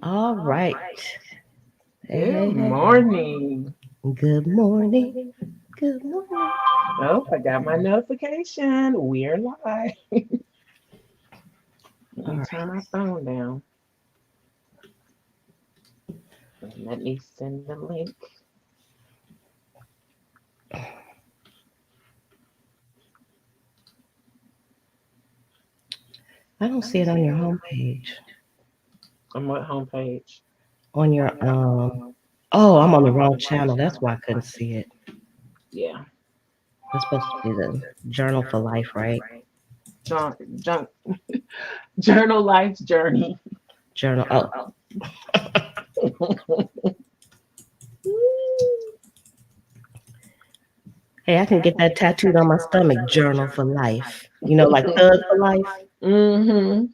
All right. Hey, Good hey, hey. morning. Good morning. Good morning. Oh, I got my notification. We're live. Let All me right. turn my phone down. And let me send the link. I don't see it on your homepage. On what homepage? On your oh, I'm on the wrong channel. That's why I couldn't see it. Yeah. It's supposed to be the Journal for Life, right? John, John, Journal Life's Journey. Journal. Oh, hey, I can get that tattooed on my stomach. Journal for Life. Like Thug for Life. Mm-hmm.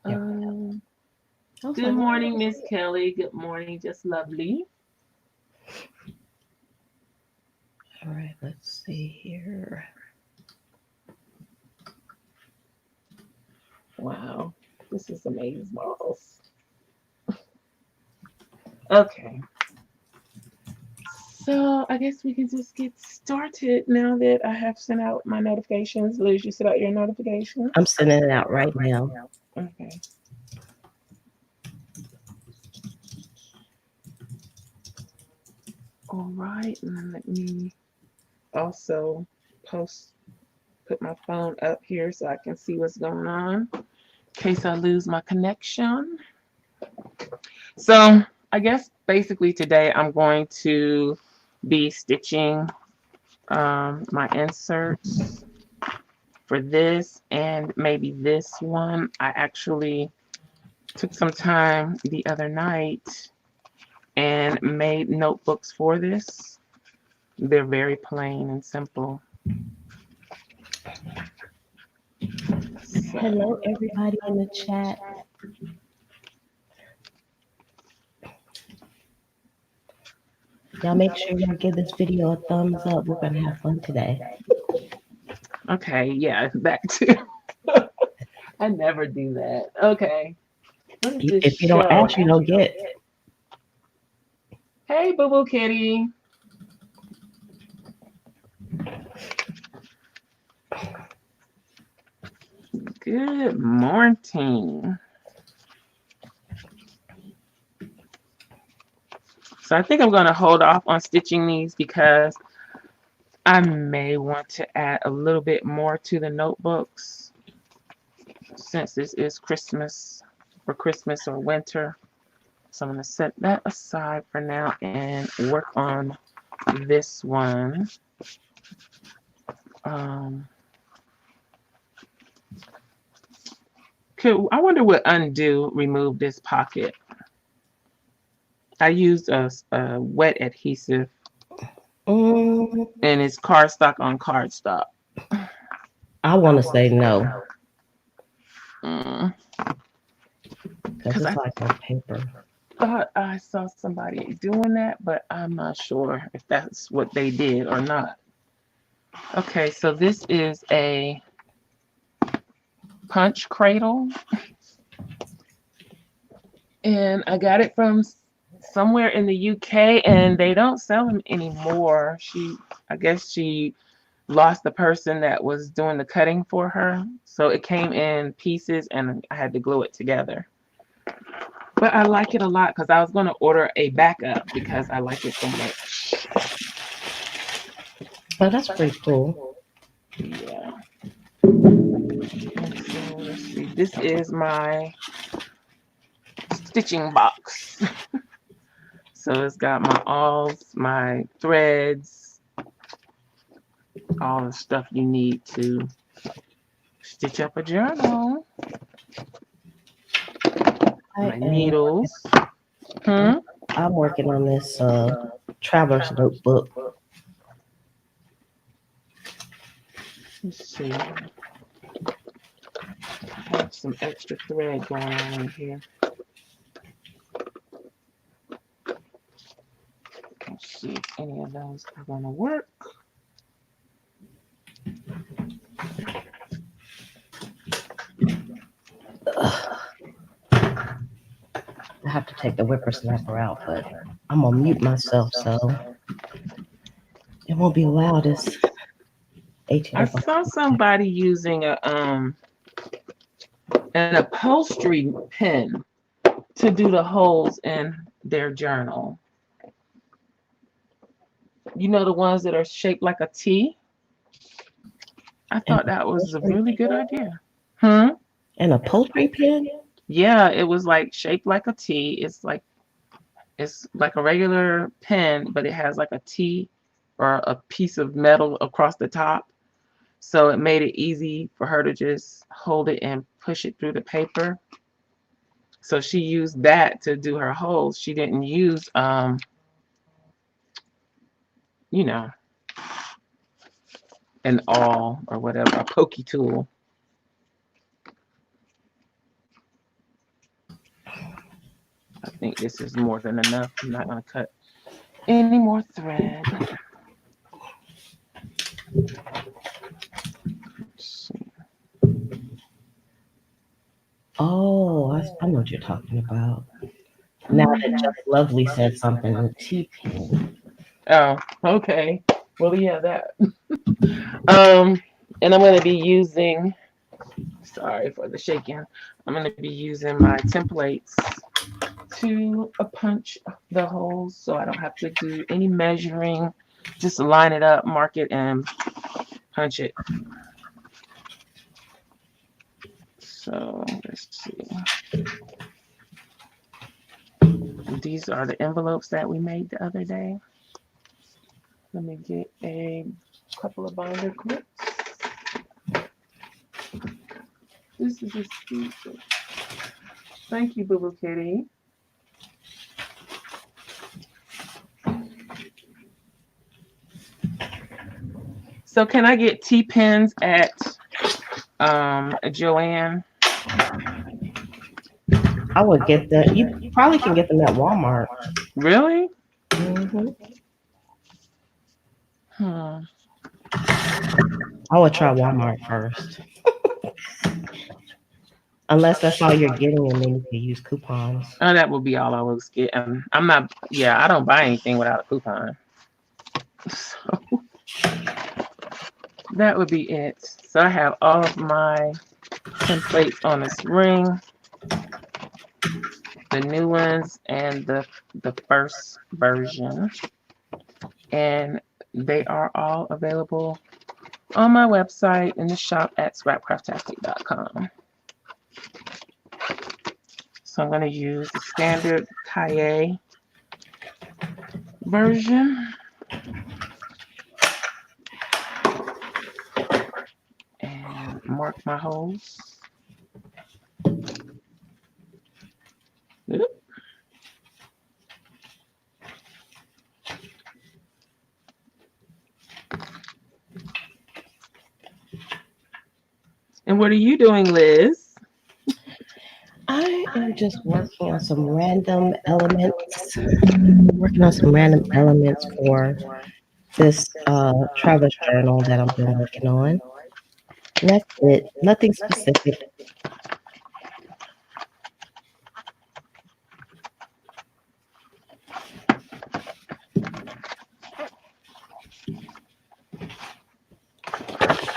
Yeah. Um, I was Good like, what? morning, Miss Kelly. Good morning, just lovely. All right, let's see here. Wow, this is amazing balls. Okay, so I guess we can just get started now that I have sent out my notifications. Liz, you sent out your I'm notifications? sending it out right now. Okay. All right, and then let me also post, put my phone up here so I can see what's going on in case I lose my connection. So I guess basically today I'm going to be stitching my inserts for this and maybe this one. I actually took some time the other night and made notebooks for this. They're very plain and simple. Hello, So, everybody in the chat. Y'all make sure y'all give this video a thumbs up. We're gonna have fun today. okay, yeah, back to. I never do that. Okay, what is this If you don't show? ask, you don't get. Hey, Boo Boo Kitty. Good morning. So I think I'm going to hold off on stitching these because I may want to add a little bit more to the notebooks since this is Christmas or winter. So I'm going to set that aside for now and work on this one. Um, I wonder what undo remove this pocket. I used a wet adhesive Mm, and it's cardstock on cardstock. I want to say no Mm, because because it's I like on paper. thought I saw somebody doing that, but I'm not sure if that's what they did or not. Okay, so this is a punch cradle, and I got it from somewhere in the UK, and they don't sell them anymore. I guess she lost the person that was doing the cutting for her, so it came in pieces, and I had to glue it together. But I like it a lot because I was going to order a backup because I like it so much. Oh, that's pretty cool. Yeah. And so let's see. This is my stitching box. So it's got my threads, all the stuff you need to stitch up a journal. I My am. needles. I'm, Hmm. I'm working on this traveler's notebook. Let's see. I have some extra thread going on in here. Let's see if any of those are gonna work. take the whippersnapper out, but I'm gonna mute myself so it won't be loud as 18 I of us. saw somebody using an upholstery pen to do the holes in their journal. You know, the ones that are shaped like a T? I An thought that was a upholstery really good pen? idea. Hmm? An upholstery pen? Yeah, it was like shaped like a T. It's like a regular pen, but it has like a T or a piece of metal across the top. So it made it easy for her to just hold it and push it through the paper. So she used that to do her holes. She didn't use you know, an awl or whatever, a pokey tool. I think this is more than enough. I'm not gonna cut any more thread. Let's see. Oh, I know what you're talking about. Now that Mhm. Just Lovely said something, a T pen. Oh, okay. Well, yeah, that. Um, and I'm gonna be using. Sorry for the shaking. I'm gonna be using my templates to punch the holes, so I don't have to do any measuring. Just line it up, mark it, and punch it. So let's see. These are the envelopes that we made the other day. Let me get a couple of binder clips. This is a sweet. Thank you, Boo Boo Kitty. So can I get T pens at Joanne? I would get the. You probably can get them at Walmart. Really? Hmm. Hmm. I would try Walmart first, unless that's all you're getting, and then you can use coupons. Oh, that would be all I was getting. I'm not. Yeah, I don't buy anything without a coupon. So that would be it. So I have all of my templates on this ring, the new ones and the first version, and they are all available on my website in the shop at scrapcraftastic.com. So I'm going to use the standard Kaye version and mark my holes. Oop. And what are you doing, Liz? I am just working on some random elements. Working on some random elements for this Travis journal that I've been working on. And that's it. Nothing specific.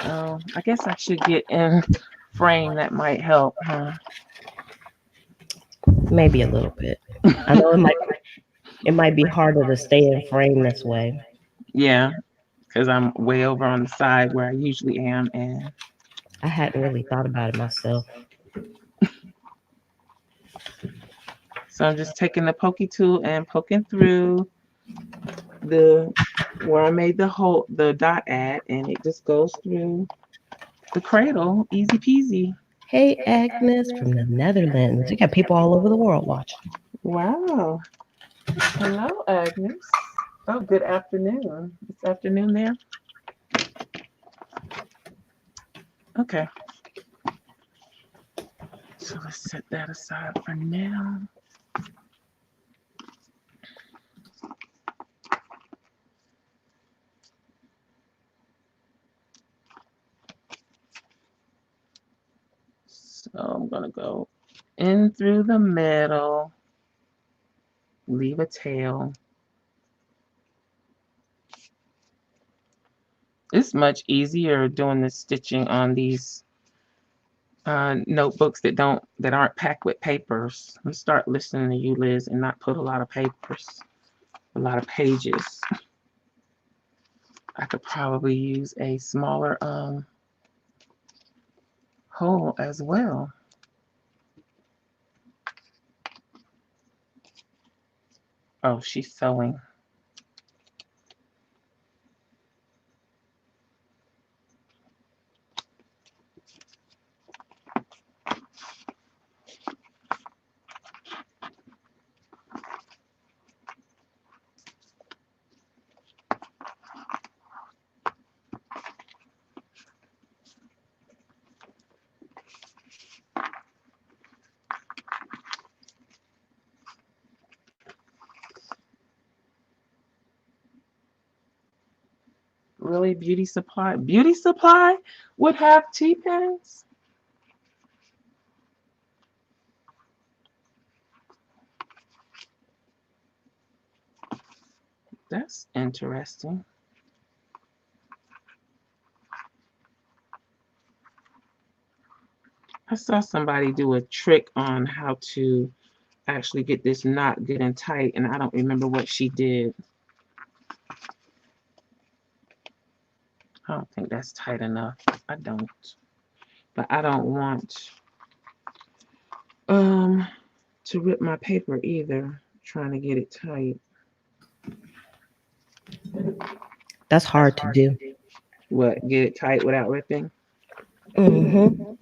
Oh, I guess I should get in frame. That might help, huh? Maybe a little bit. I know it might be harder to stay in frame this way. Yeah, because I'm way over on the side where I usually am, and I hadn't really thought about it myself. so I'm just taking the pokey tool and poking through the where I made the hole, the dot at, and it just goes through the cradle, easy peasy. Hey, Agnes from the Netherlands. You got people all over the world watching. Wow. Hello, Agnes. Oh, good afternoon. It's afternoon there. Okay. So let's set that aside for now. So I'm gonna go in through the middle leave a tail. It's much easier doing the stitching on these notebooks that aren't packed with papers. Let's start listening to you, Liz, and not put a lot of papers, a lot of pages. I could probably use a smaller hole as well. Oh, she's sewing. Really, Beauty Supply? Beauty Supply would have T-pins? That's interesting. I saw somebody do a trick on how to actually get this knot good and tight, and I don't remember what she did. I don't think that's tight enough. I don't. But I don't want to rip my paper either, trying to get it tight. That's hard to do. What, get it tight without ripping? Mm-hmm.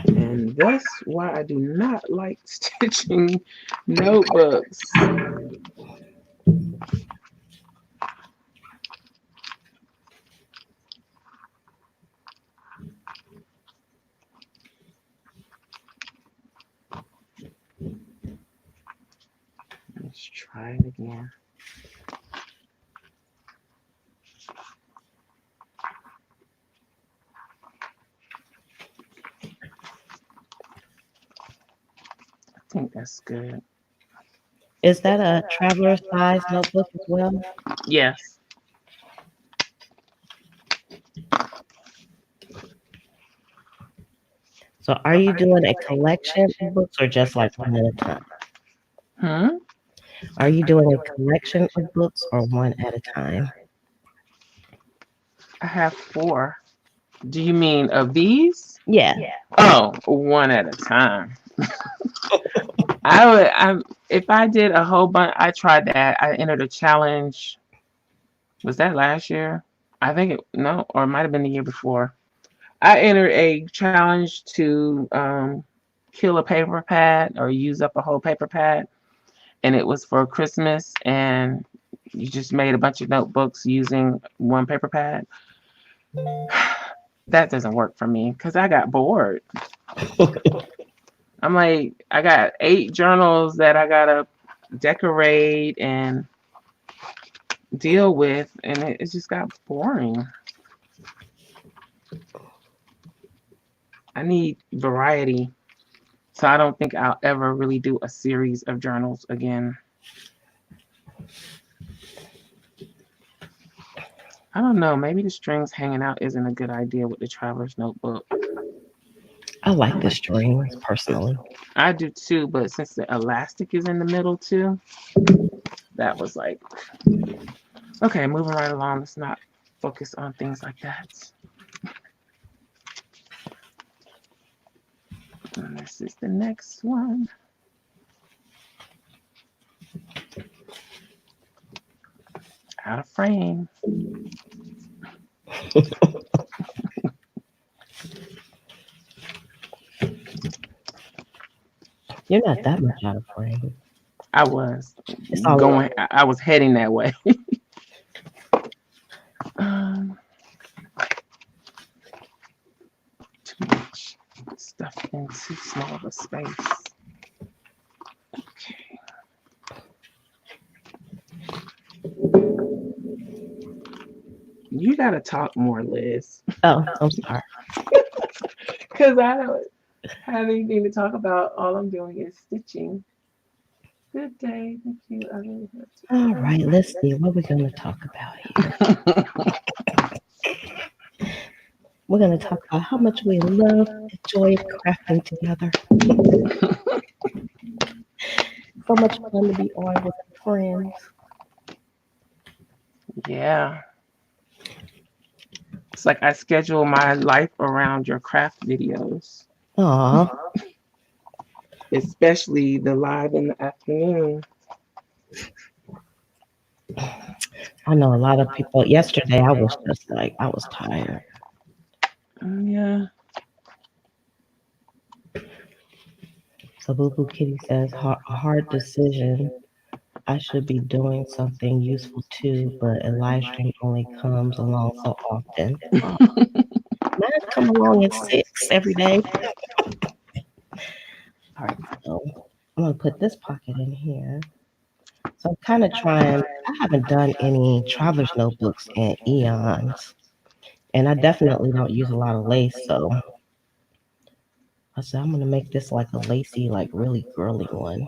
And that's why I do not like stitching notebooks. Let's try it again. I think that's good. Is that a traveler size notebook as well? Yes. So are you doing a collection of books or just like one at a time? Hmm? Are you doing a collection of books or one at a time? I have 4. Do you mean of these? Yeah. Oh, one at a time. If I did a whole bunch, I tried that. I entered a challenge. Was that last year? I think no, or it might have been the year before. I entered a challenge to kill a paper pad or use up a whole paper pad, and it was for Christmas, and you just made a bunch of notebooks using one paper pad. That doesn't work for me because I got bored. I'm like, I got 8 journals that I gotta decorate and deal with, and it just got boring. I need variety, so I don't think I'll ever really do a series of journals again. I don't know, maybe the strings hanging out isn't a good idea with the traveler's notebook. I like the strings personally. I do too, but since the elastic is in the middle too, that was like, okay, moving right along. Let's not focus on things like that. And this is the next one. Out of frame. You're not that much out of frame. I was It's all going, I was heading that way. um, Too much stuff in too small of a space. Okay. You gotta talk more, Liz. Oh, I'm sorry. Because I don't have anything to talk about. All I'm doing is stitching. Good day. Thank you. I really have All to right, let's see what we're going to talk about here. go. We're going to talk about how much we love, enjoy crafting together. So much fun to be on with friends. Yeah. It's like I schedule my life around your craft videos, Aw, especially the live in the afternoon. I know a lot of people. Yesterday, I was just like, I was tired. Yeah. So Boo Boo Kitty says, hard decision. I should be doing something useful too, but a live stream only comes along so often. Oh, mine come along at 6 every day. All right, so I'm gonna put this pocket in here. So I'm kind of trying. I haven't done any traveler's notebooks in eons, and I definitely don't use a lot of lace. So I said I'm gonna make this like a lacy, like really girly one.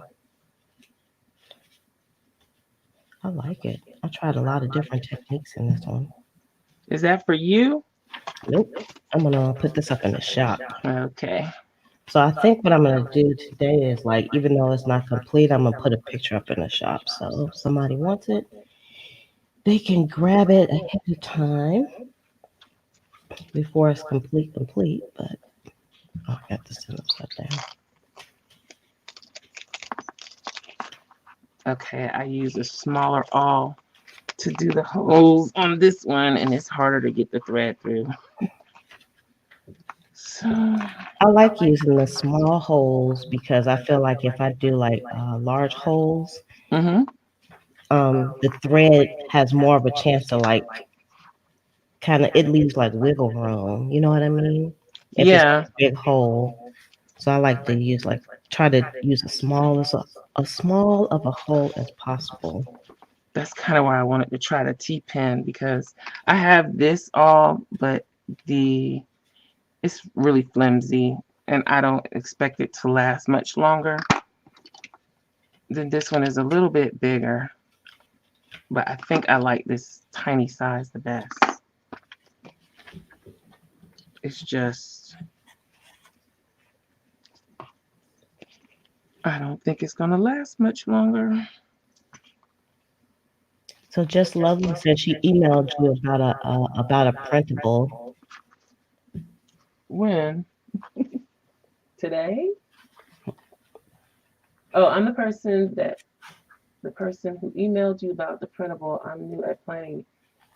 I like it. I tried a lot of different techniques in this one. Is that for you? Nope. I'm gonna put this up in the shop. Okay. So I think what I'm gonna do today is like, even though it's not complete, I'm gonna put a picture up in the shop. So if somebody wants it, they can grab it ahead of time before it's complete. But oh, I got to send upside down. Okay. I use a smaller awl to do the holes on this one, and it's harder to get the thread through. So, I like using the small holes because I feel like if I do like large holes, hmm the thread has more of a chance to like kind of, it leaves like wiggle room. You know what I mean? If it's yeah, a big hole. So I like to use like try to use as small of a hole as possible. that's kind of why I wanted to try the T-pen because I have this all, but the it's really flimsy, and I don't expect it to last much longer. Then this one is a little bit bigger, but I think I like this tiny size the best. It's just I don't think it's gonna last much longer. So just lovely said she emailed you about a printable. When? Today? Oh, I'm the person who emailed you about the printable. I'm new at planning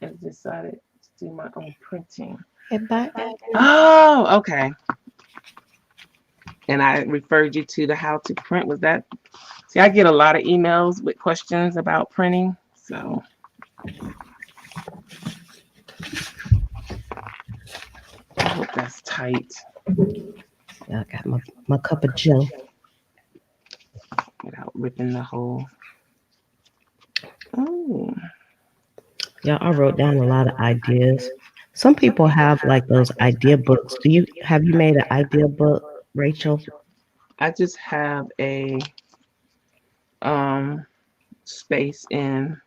and decided to do my own printing. Hey, bye, Agnes. Oh, okay. And I referred you to the how to print. Was that? See, I get a lot of emails with questions about printing. So I hope that's tight Yeah, I got my cup of Joe. without ripping the hole. Oh, Yeah, I wrote down a lot of ideas. Some people have like those idea books. Have you made an idea book, Rachel? I just have a um space in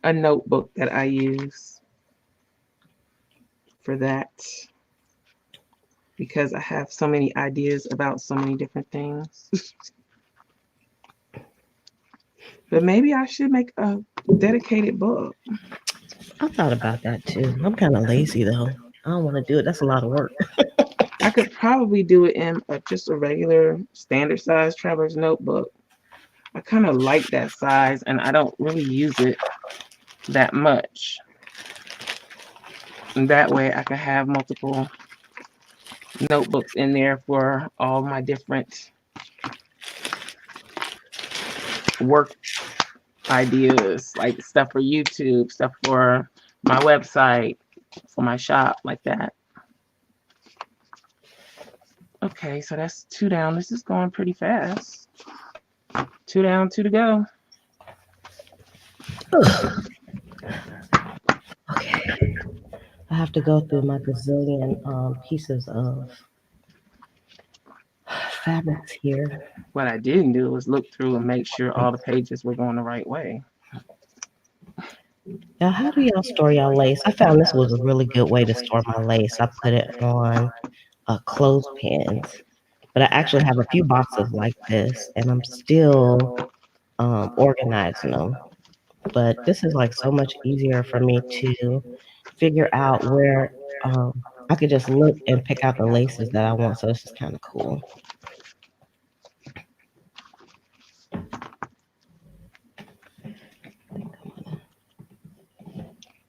a notebook that I use for that because I have so many ideas about so many different things. But maybe I should make a dedicated book. I thought about that too. I'm kind of lazy though. I don't want to do it. That's a lot of work. I could probably do it in just a regular standard size traveler's notebook. I kind of like that size and I don't really use it that much. And that way I can have multiple notebooks in there for all my different work ideas, like stuff for YouTube, stuff for my website, for my shop, like that. Okay, so that's 2 down. This is going pretty fast. 2 down, 2 to go. Okay. I have to go through my gazillion pieces of fabrics here. What I didn't do was look through and make sure all the pages were going the right way. Now, how do y'all store y'all lace? I found this was a really good way to store my lace. I put it on clothespins, but I actually have a few boxes like this, and I'm still organizing them. But this is like so much easier for me to figure out where I could just look and pick out the laces that I want. So this is kind of cool.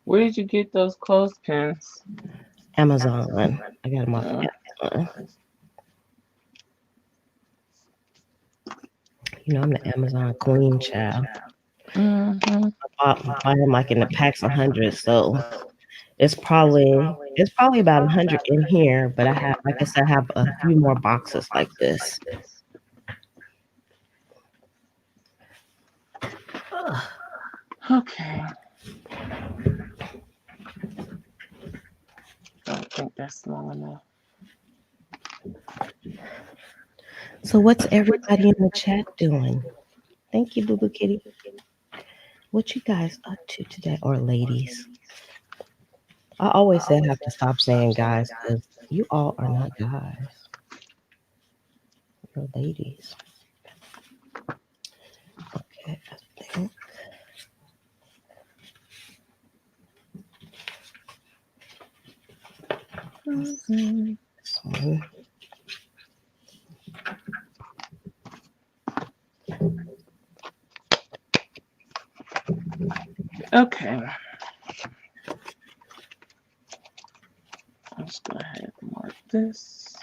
Where did you get those clothespins? Amazon. I got them off Uh, Amazon. You know, I'm the Amazon queen child. mhm. I buy them like in the packs of hundreds, so it's probably about 100 in here. But I have, like I said, I have a few more boxes like this. Okay. Don't think that's long enough. So what's everybody in the chat doing? Thank you, Boo Boo Kitty. What you guys up to today, or ladies? I always say I have to stop saying guys because you all are not guys. You're ladies. Okay, I think Mhm. this one. Okay. Let's go ahead and mark this.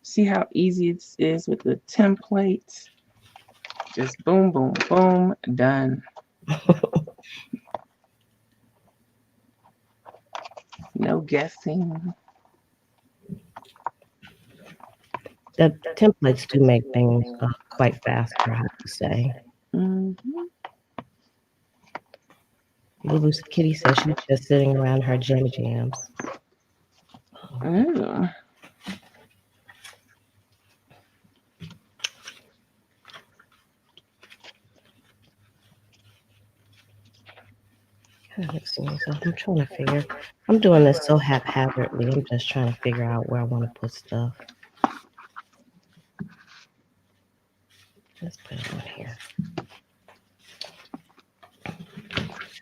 See how easy it is with the template? Just boom, boom, boom, done. No guessing. The templates do make things quite faster, I have to say. Mhm. Boo Boo Kitty says she's just sitting around her jammy jams. Ew. Let's see. So I'm trying to figure. I'm doing this so haphazardly. I'm just trying to figure out where I want to put stuff. Let's put it on here.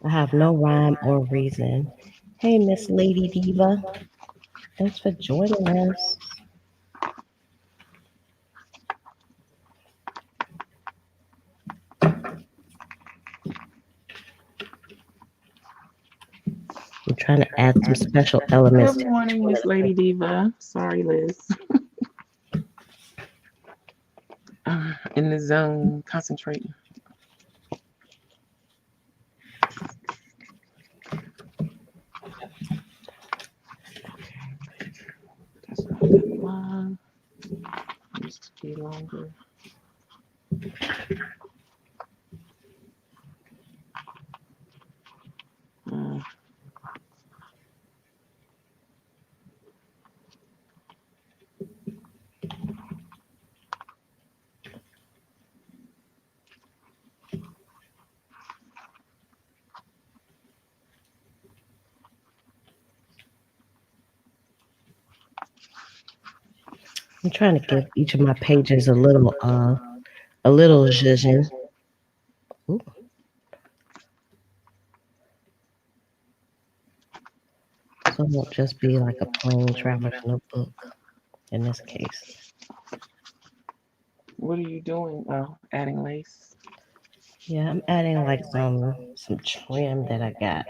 I have no rhyme or reason. Hey, Miss Lady Diva. Thanks for joining us. I'm trying to add some special elements Good to each morning, one Miss of the Lady Diva. Sorry, Liz. In the zone, concentrating. That's not that long. Needs to be longer. Mm. I'm trying to give each of my pages a little zhuzhin. Ooh. So it won't just be like a plain traveler's notebook in this case. What are you doing? Oh, adding lace. Yeah, I'm adding like some trim that I got.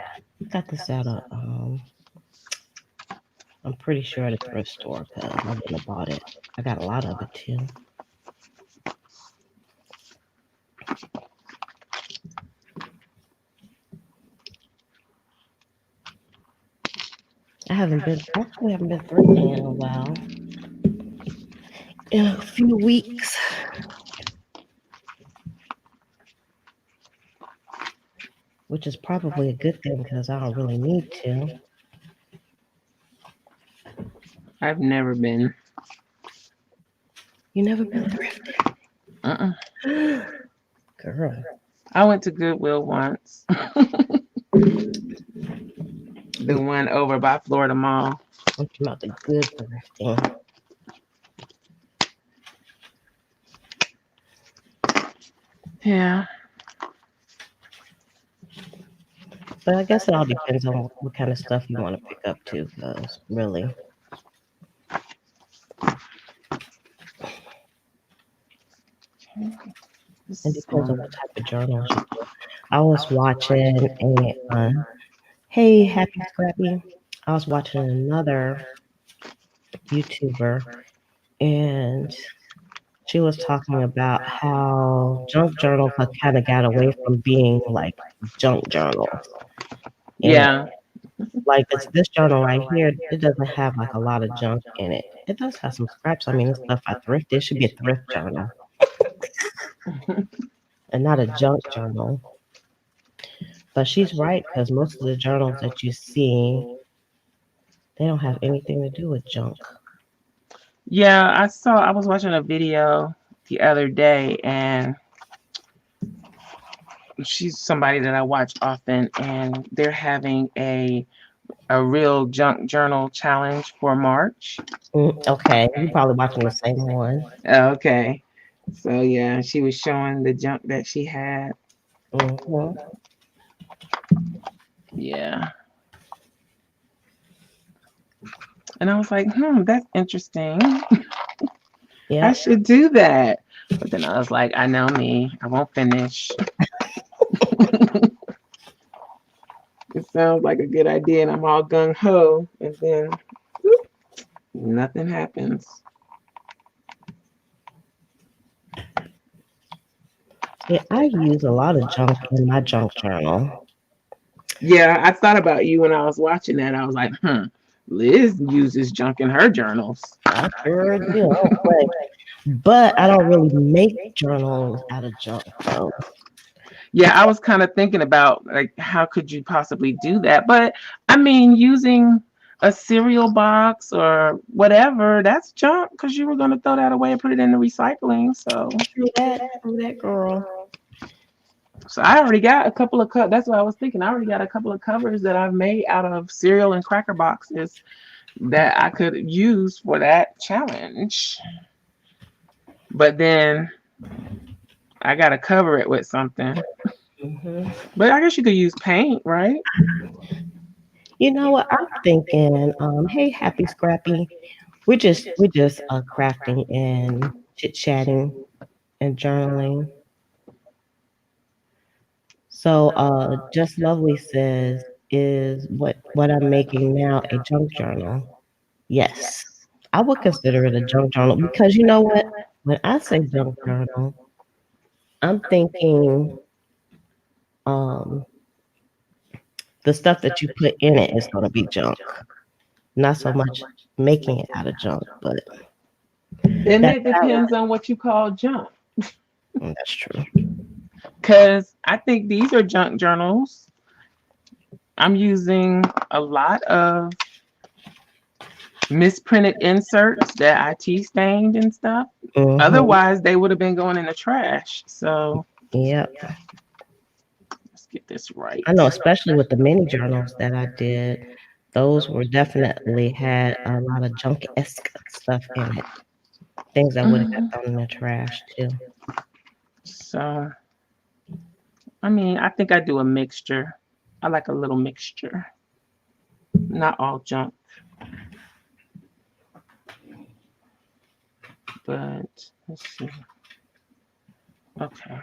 Got this out of I'm pretty sure at a thrift store because I wouldn't have bought it. I got a lot of it too. I haven't been thrifting in a while. In a few weeks. which is probably a good thing because I don't really need to. I've never been. You never been Uh-uh. thrifting? Girl. I went to Goodwill once. The one over by Florida Mall. I'm talking about the good thrifting. Yeah. But I guess it all depends on what kind of stuff you want to pick up too, because really, it This depends on one. what type of journals you do. I was watching hey, Happy Scrappy. I was watching another YouTuber, and she was talking about how junk journals have kind of got away from being like junk journals. And Yeah. like this journal right here, it doesn't have like a lot of junk in it. It does have some scraps. I mean, it's stuff I thrifted. It should be a thrift journal and not a junk journal. But she's right because most of the journals that you see, they don't have anything to do with junk. Yeah, I was watching a video the other day, and she's somebody that I watch often, and they're having a real junk journal challenge for March. Okay, you probably watching the same one. Okay. So yeah, she was showing the junk that she had. Hmm. Yeah. And I was like, that's interesting. I Yep. should do that. But then I was like, I know me. I won't finish. It sounds like a good idea, and I'm all gung ho, and then whoop, nothing happens. Yeah, I use a lot of junk in my junk journal. Yeah, I thought about you when I was watching that. I was like, Liz uses junk in her journals. I sure do. I don't play. But I don't really make journals out of junk though. Yeah, I was kind of thinking about like how could you possibly do that? But I mean, using a cereal box or whatever, that's junk because you were going to throw that away and put it in the recycling. True that, girl. So I already got a couple of That's what I was thinking. I already got a couple of covers that I've made out of cereal and cracker boxes that I could use for that challenge. But then I got to cover it with something. Hmm. But I guess you could use paint, right? You know what? I'm thinking, hey, Happy Scrappy. We're just crafting and chit chatting and journaling. So just lovely says, is what I'm making now a junk journal? Yes. I would consider it a junk journal because you know what? When I say junk journal, I'm thinking um the stuff that you put in it is gonna be junk. Not so much making it out of junk, but And that's it depends on what you call junk. that's true. Because I think these are junk journals. I'm using a lot of misprinted inserts that I tea stained and stuff. Hmm. Otherwise, they would have been going in the trash. So Yep. let's get this right. I know, especially with the mini journals that I did, those were definitely had a lot of junk esque stuff in it. Things that would have got Mhm. thrown in the trash too. So, I mean, I think I do a mixture. I like a little mixture, not all junk, but let's see. Okay,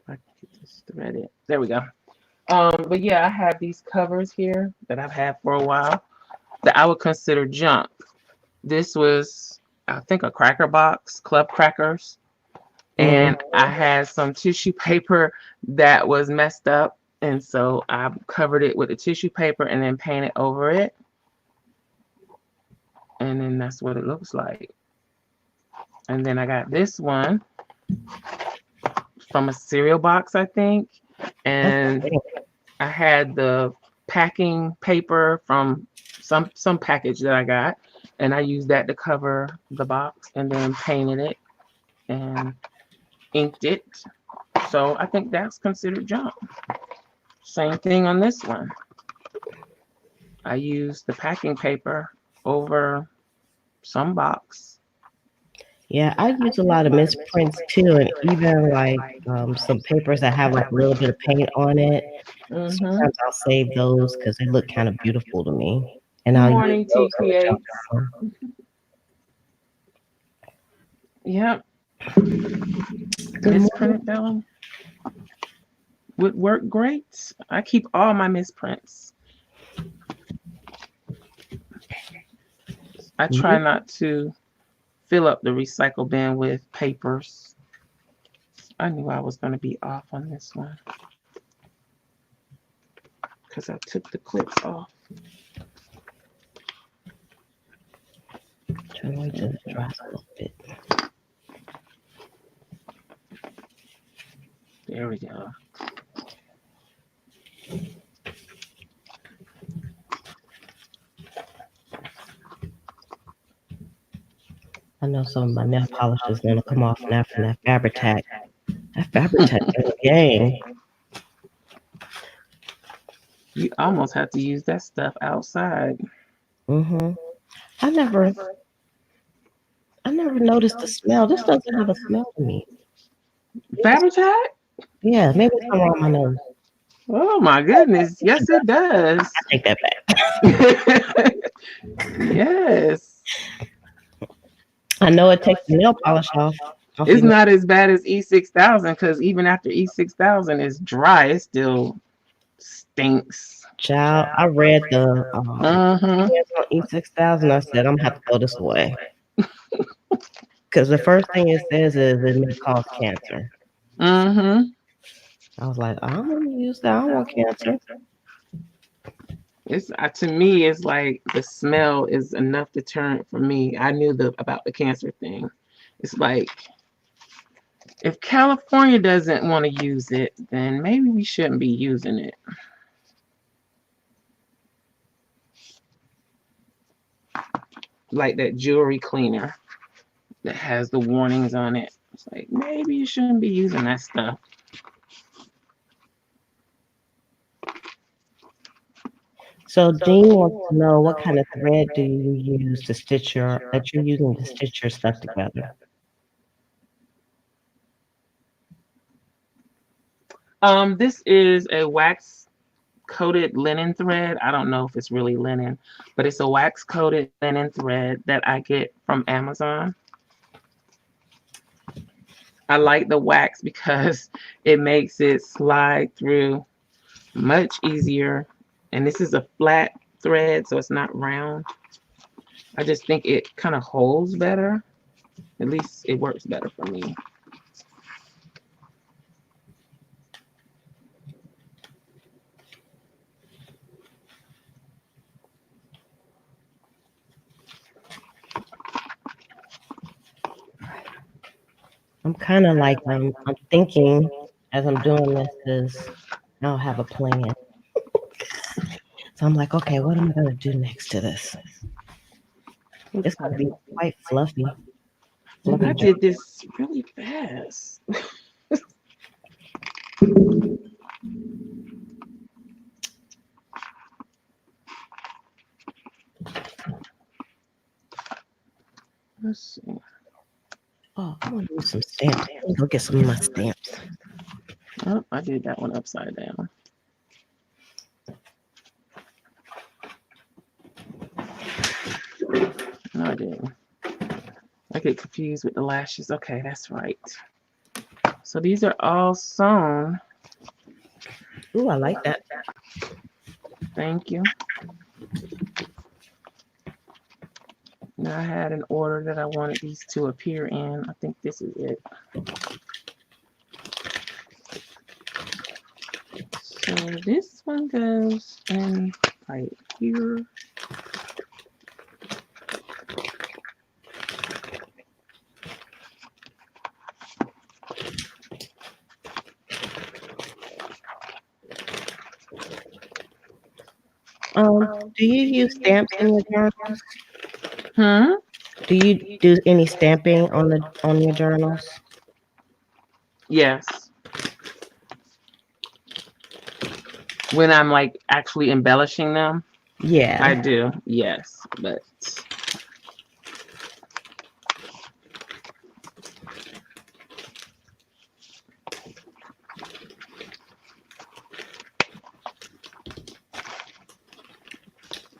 I can get this threaded. There we go. But yeah, I have these covers here that I've had for a while that I would consider junk. This was, I think, a cracker box, club crackers, Hmm. and I had some tissue paper that was messed up, and so I covered it with the tissue paper and then painted over it, and then that's what it looks like. And then I got this one from a cereal box, I think. And Okay. I had the packing paper from some package that I got, and I used that to cover the box, and then painted it and inked it. So I think that's considered junk. Same thing on this one. I used the packing paper over some box. Yeah, I use a lot of misprints too, and even like some papers that have like a little bit of paint on it. Mm-hmm. Sometimes I'll save those because they look kind of beautiful to me, and Good I'll use morning, those in the job TPH. journal. Yep, Good morning. misprinted though would work great. I keep all my misprints. I try not to fill up the recycle bin with papers. I knew I was going to be off on this one because I took the clips off. Trying to wait till it dries a little bit. There we go. I know some of my nail polish is going to come off now from that Fabri-Tac. That Fabri-Tac is a game. You almost have to use that stuff outside. Mhm. I never, I never noticed the smell. This doesn't have a smell to me. Fabri-Tac? Yeah, maybe it's somewhere on my nose. Oh my goodness. Yes, it does. I take that back. Yes. I know it takes the nail polish off It's your. not as bad as E6000 because even after E6000 is dry, it still stinks. Child, I read the Mm-hmm. yes on E6000. I said I'm gonna have to throw this away because the first thing it says is it may cause cancer. Mm-hmm. I was like, I don't want to use that. I don't want cancer. It's to me, it's like the smell is enough deterrent for me. I knew about the cancer thing. It's like if California doesn't want to use it, then maybe we shouldn't be using it. Like that jewelry cleaner that has the warnings on it. It's like maybe you shouldn't be using that stuff. So Dean wants to know what kind of thread do you use to stitch that you're using to stitch your stuff together. This is a wax coated linen thread. I don't know if it's really linen, but it's a wax coated linen thread that I get from Amazon. I like the wax because it makes it slide through much easier. And this is a flat thread, so it's not round. I just think it kind of holds better. At least it works better for me. I'm kind of like I'm thinking as I'm doing this is I don't have a plan. So I'm like, okay, what am I gonna do next to this? It's gonna be quite fluffy. I Fluffy. did this really fast. Let's see. Oh, I want to use some stamps. Let me go get some of my stamps. Oh, I did that one upside down. No, I didn't. I get confused with the lashes. Okay, that's right. So these are all sewn. Ooh, I like that. Thank you. Now I had an order that I wanted these to appear in. I think this is it. So this one goes in right here. Do you use stamps in your journals? Hmm. Do you do any stamping on your journals? Yes. When I'm like actually embellishing them, I Yeah. do. Yes, but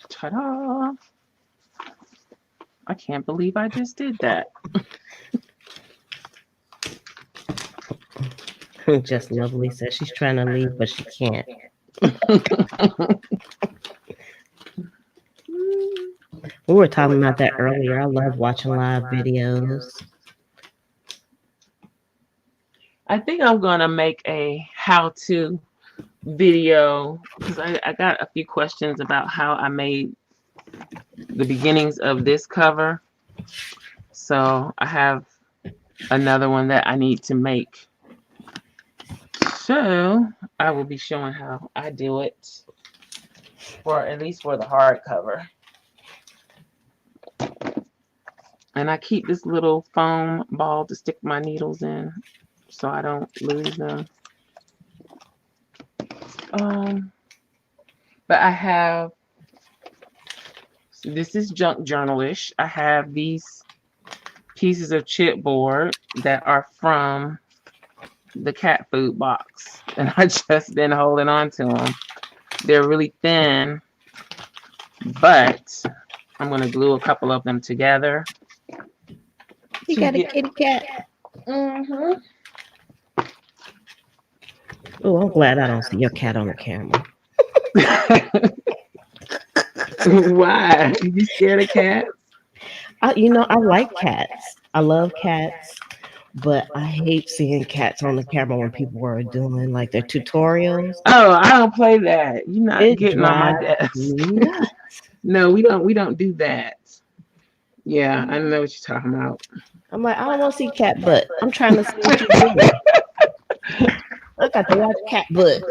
ta-da! I can't believe I just did that. Just lovely says she's trying to leave, but she can't. We were talking about that earlier. I love watching live videos. I think I'm gonna make a how-to video because I got a few questions about how I made the beginnings of this cover. So I have another one that I need to make. So I will be showing how I do it for at least for the hardcover. And I keep this little foam ball to stick my needles in so I don't lose them. Um, but I have, this is junk journalish. I have these pieces of chipboard that are from the cat food box. And I just been holding on to them. They're really thin, but I'm going to glue a couple of them together. You got a kitty cat. Mm-hmm. Oh, I'm glad I don't see your cat on the camera. Why? You scared of cats? I like cats. I love cats, but I hate seeing cats on the camera when people are doing like their tutorials. Oh, I don't play that. You're not It getting on my drives desk. me nuts. No, we don't do that. Yeah, I know what you're talking about. I'm like, I don't want to see cat butt. I'm trying to see what you're doing. I got to watch cat butt.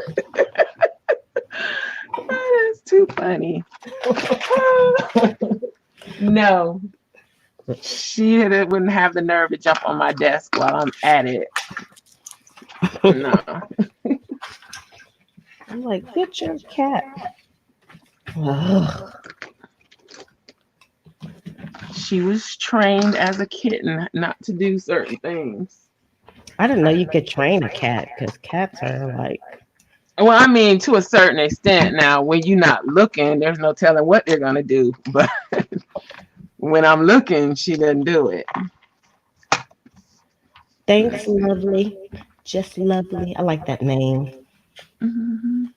Oh, that's too funny. No, wouldn't have the nerve to jump on my desk while I'm at it. No. I'm like, get your cat. Ugh. She was trained as a kitten not to do certain things. I didn't know you could train a cat because cats are like, Well, I mean, to a certain extent. Now, when you're not looking, there's no telling what they're gonna do. But when I'm looking, she doesn't do it. thanks, lovely. Just lovely. I like that name. Mhm.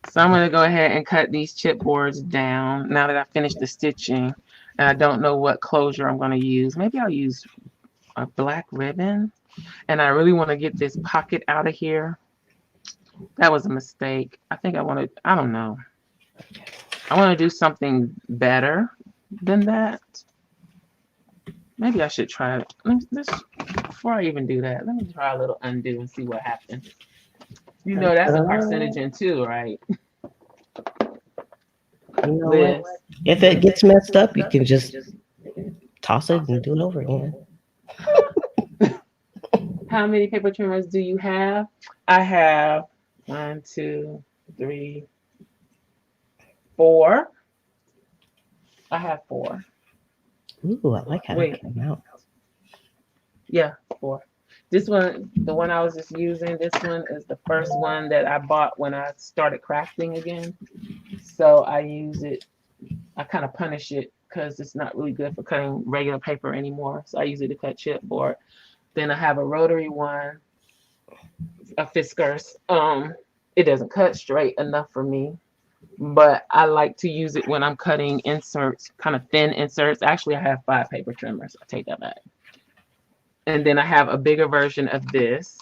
So I'm gonna go ahead and cut these chipboards down now that I finished the stitching. And I don't know what closure I'm gonna use. Maybe I'll use a black ribbon. And I really want to get this pocket out of here. That was a mistake. I think I don't know. I want to do something better than that. Maybe I should try it. Before I even do that, let me try a little undo and see what happens. You know that's a carcinogen too, right? You know what? Liz. If it gets messed up, you can just toss it and do it over again. How many paper trimmers do you have? I have 1, 2, 3, 4. I have 4. Ooh, I like how Wait. that came out. Yeah, 4. This one, the one I was just using, this one is the first one that I bought when I started crafting again. So I use it, I kind of punish it because it's not really good for cutting regular paper anymore. So I use it to cut chipboard. Then I have a rotary one, a Fiskars. It doesn't cut straight enough for me, but I like to use it when I'm cutting inserts, kind of thin inserts. Actually, I have 5 paper trimmers. I take that back. And then I have a bigger version of this.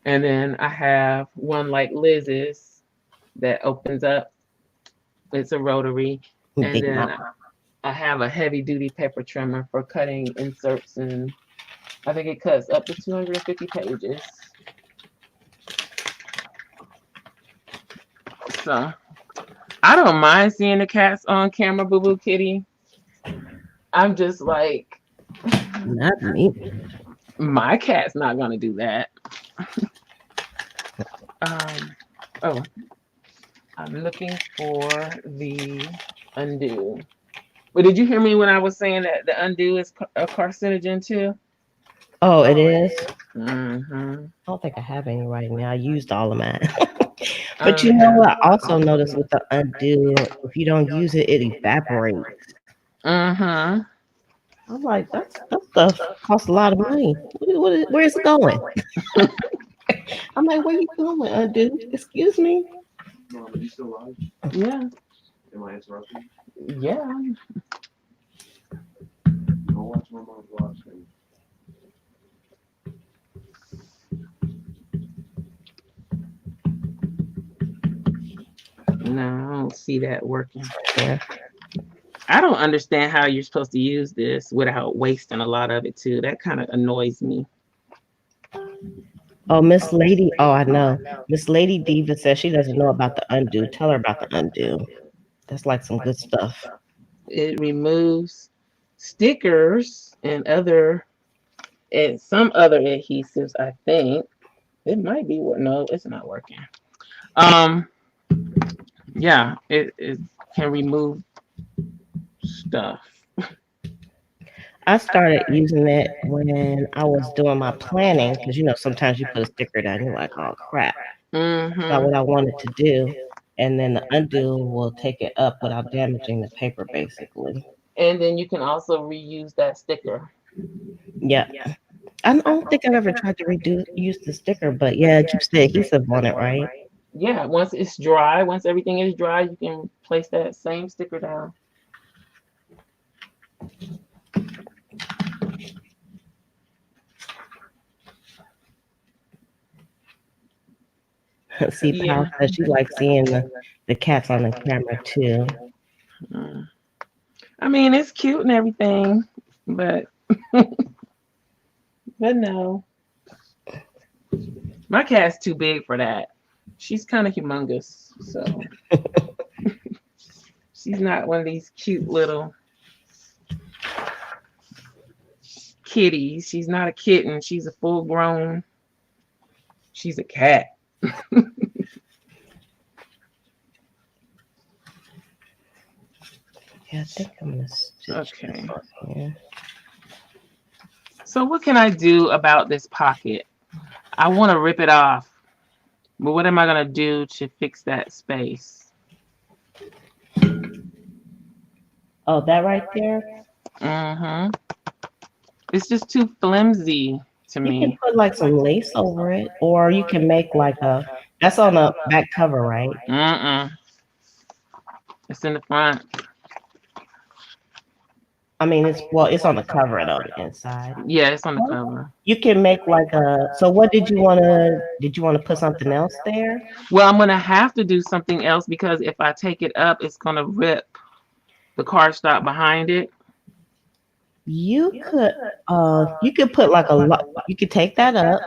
And then I have one like Liz's that opens up. It's a rotary. And Big then mama. I have a heavy duty paper trimmer for cutting inserts, and I think it cuts up to 250 pages. So I don't mind seeing the cats on camera, Boo Boo Kitty. I'm just like, Not me. my cat's not gonna do that. Um, oh, I'm looking for the undo. But did you hear me when I was saying that the undo is a carcinogen too? Oh, it is. Mm-hmm. I don't think I have any right now. I used all of mine. But you know Uh-huh. what? I also noticed with the undo, if you don't use it, it evaporates. Uh-huh. I'm like, that stuff costs a lot of money. Where is it going? I'm like, where you going, undo? Excuse me. Mom, are you still live? Yeah. Am I interrupting? Yeah. Go watch my mom's live stream. No, I don't see that working. Yeah. I don't understand how you're supposed to use this without wasting a lot of it too. That kind of annoys me. Oh, Miss Lady. Oh, I know. Miss Lady Diva says she doesn't know about the undo. Tell her about the undo. That's like some good stuff. It removes stickers and some other adhesives, I think. It might be no, it's not working. Um, yeah, it can remove stuff. I started using it when I was doing my planning because sometimes you put a sticker down, you're like, oh crap, not Mm-hmm. what I wanted to do, and then the undo will take it up without damaging the paper, basically. And then you can also reuse that sticker. Yeah, I don't think I've ever tried to redo use the sticker, but yeah, it used the adhesive on it, right? Yeah, once it's dry, once everything is dry, you can place that same sticker down. See, Pal Yeah. says she likes seeing the cats on the camera too. Mm. I mean, it's cute and everything, but no, my cat's too big for that. She's kind of humongous, so she's not one of these cute little kitties. She's not a kitten. She's a full grown. She's a cat. Yeah, I think I'm gonna stitch this Okay. on here. So what can I do about this pocket? I want to rip it off, but what am I gonna do to fix that space? Oh, that right there. Mm-hmm. It's just too flimsy to You can me. put like some lace over it, or you can make like a. That's on the back cover, right? Mm-mm. It's in the front. I mean, it's on the cover though, the inside. Yeah, it's on the cover. You can make like a. So what did you wanna? Did you want to put something else there? Well, I'm gonna have to do something else because if I take it up, it's gonna rip the cardstock behind it. You could put like you could take that up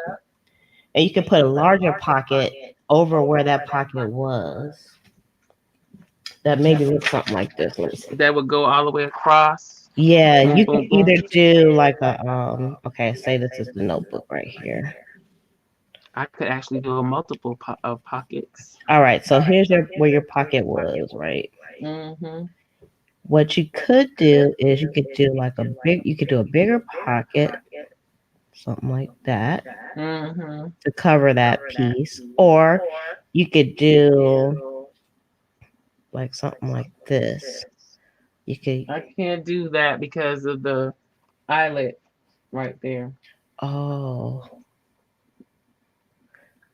and you could put a larger pocket over where that pocket was. That maybe looks something like this. Let me see. That would go all the way across. Yeah, Boom, you can boom, boom. either do like a okay, say this is the notebook right here. I could actually do a multiple of pockets. All right, so here's where your pocket was, right? Mm-hmm. What you could do is you could do a bigger pocket, something like that, Mm-hmm. to cover that piece, or you could do like something like this. You could I can't do that because of the eyelet right there. oh,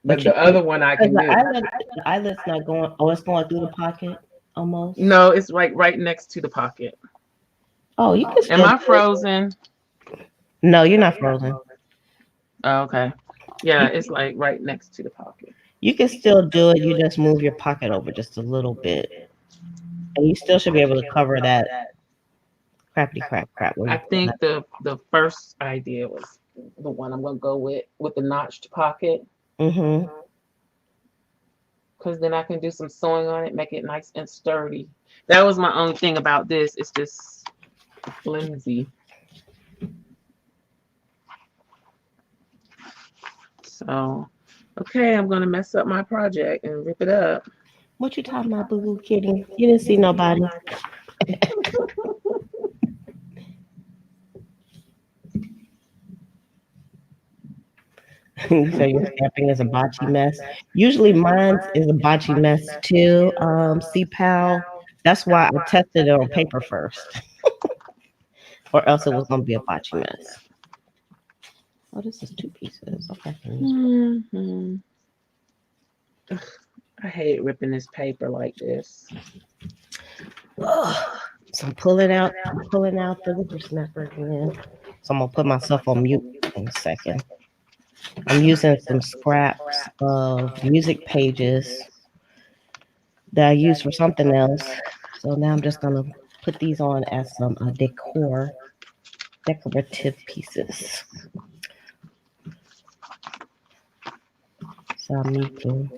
But but you the other one I because can do. the eyelet's not going. Oh, it's going through the pocket almost. No, it's right next to the pocket. Oh, you can Am still. I frozen? No, you're not frozen. Oh, okay. Yeah, it's like right next to the pocket. You can still do it. You just move your pocket over just a little bit, and you still should be able to cover that crappity crap where I you put think that. the first idea was the one I'm gonna go with the notched pocket. Mm-hmm. because then I can do some sewing on it, make it nice and sturdy. That was my only thing about this. It's just flimsy. So, okay, I'm gonna mess up my project and rip it up. What you talking about, boo boo kitty? You didn't see nobody. You say your stamping is a botchy mess. Usually mine is a botchy mess too. CPAL. That's why I tested it on paper first, or else it was gonna be a botchy mess. Oh, this is two pieces. Okay. Hmm. I hate ripping this paper like this. Ugh. So I'm pulling out the whippersnapper again. So I'm gonna put myself on mute in a second. I'm using some scraps of music pages that I used for something else. So now I'm just gonna put these on as some decorative pieces. So I'm muting.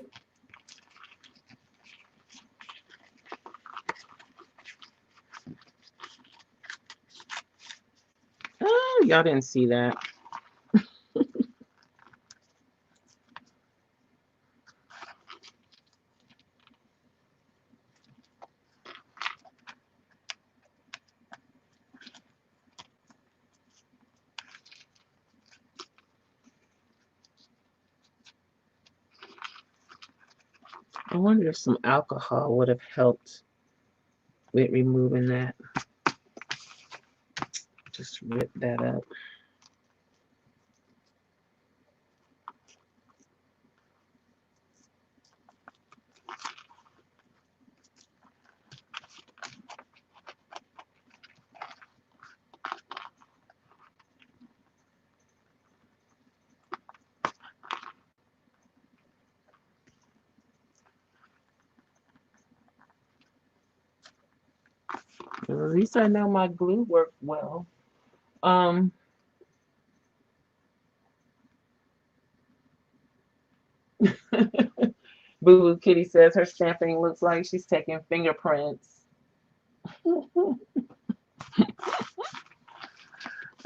Oh, y'all didn't see that. I wonder if some alcohol would have helped with removing that. Just rip that up. At least I know my glue worked well. Um, Boo Boo Kitty says her stamping looks like she's taking fingerprints.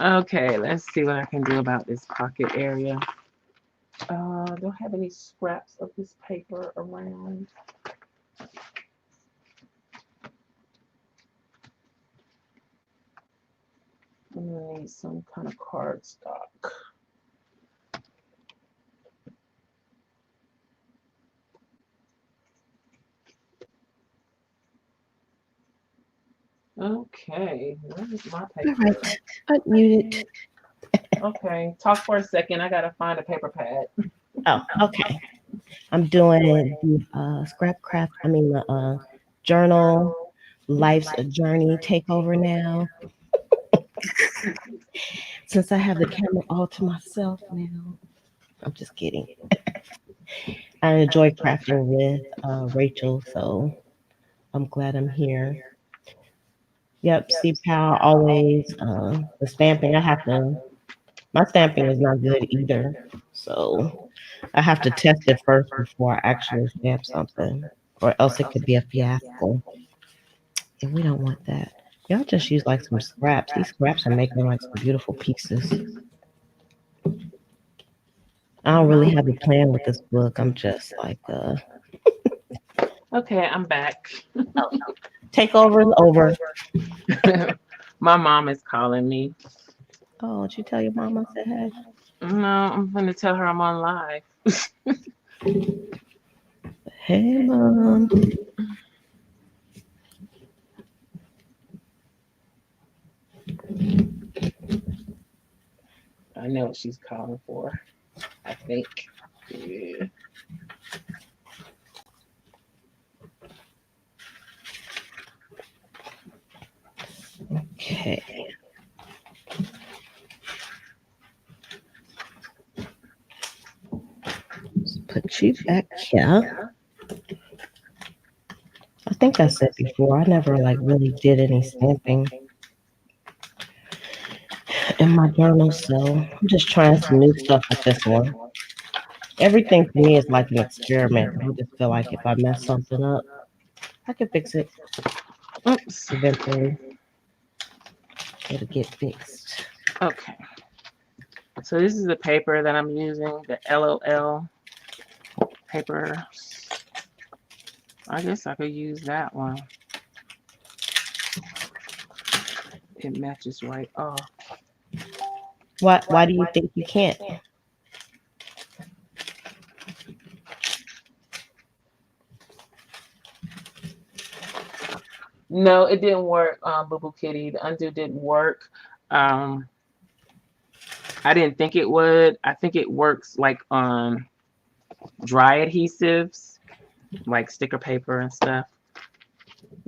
Okay, let's see what I can do about this pocket area. Don't have any scraps of this paper around. I'm gonna need some kind of cardstock. Okay, where's my All paper? right, unmuted. Okay, talk for a second. I gotta find a paper pad. Oh, okay. I'm doing the the journal life's a journey takeover now. Since I have the camera all to myself now. I'm just kidding. I enjoy crafting with Rachel, so I'm glad I'm here. Yep, see pal always the stamping. My stamping is not good either. So I have to test it first before I actually stamp something. Or else it could be a fiasco. And we don't want that. Y'all just use like some scraps. These scraps are making like some beautiful pieces. I don't really have a plan with this book. I'm just like Okay, I'm back. take over is over. My mom is calling me. Oh, did you tell your mom I said hey? No, I'm gonna tell her I'm on live. Hey mom. I know what she's calling for. I think. Yeah. Okay. Let's put you back here. I think I said before, I never like really did any stamping in my journal, so I'm just trying some new stuff with this one. Everything to me is like an experiment. I just feel like if I mess something up, I can fix it. Oops. Eventually, it'll get fixed. Okay. So this is the paper that I'm using, the LOL paper. I guess I could use that one. It matches right off. Why do you think you can't? No, it didn't work, Boo Boo Kitty. The undo didn't work. Um, I didn't think it would. I think it works like on dry adhesives, like sticker paper and stuff.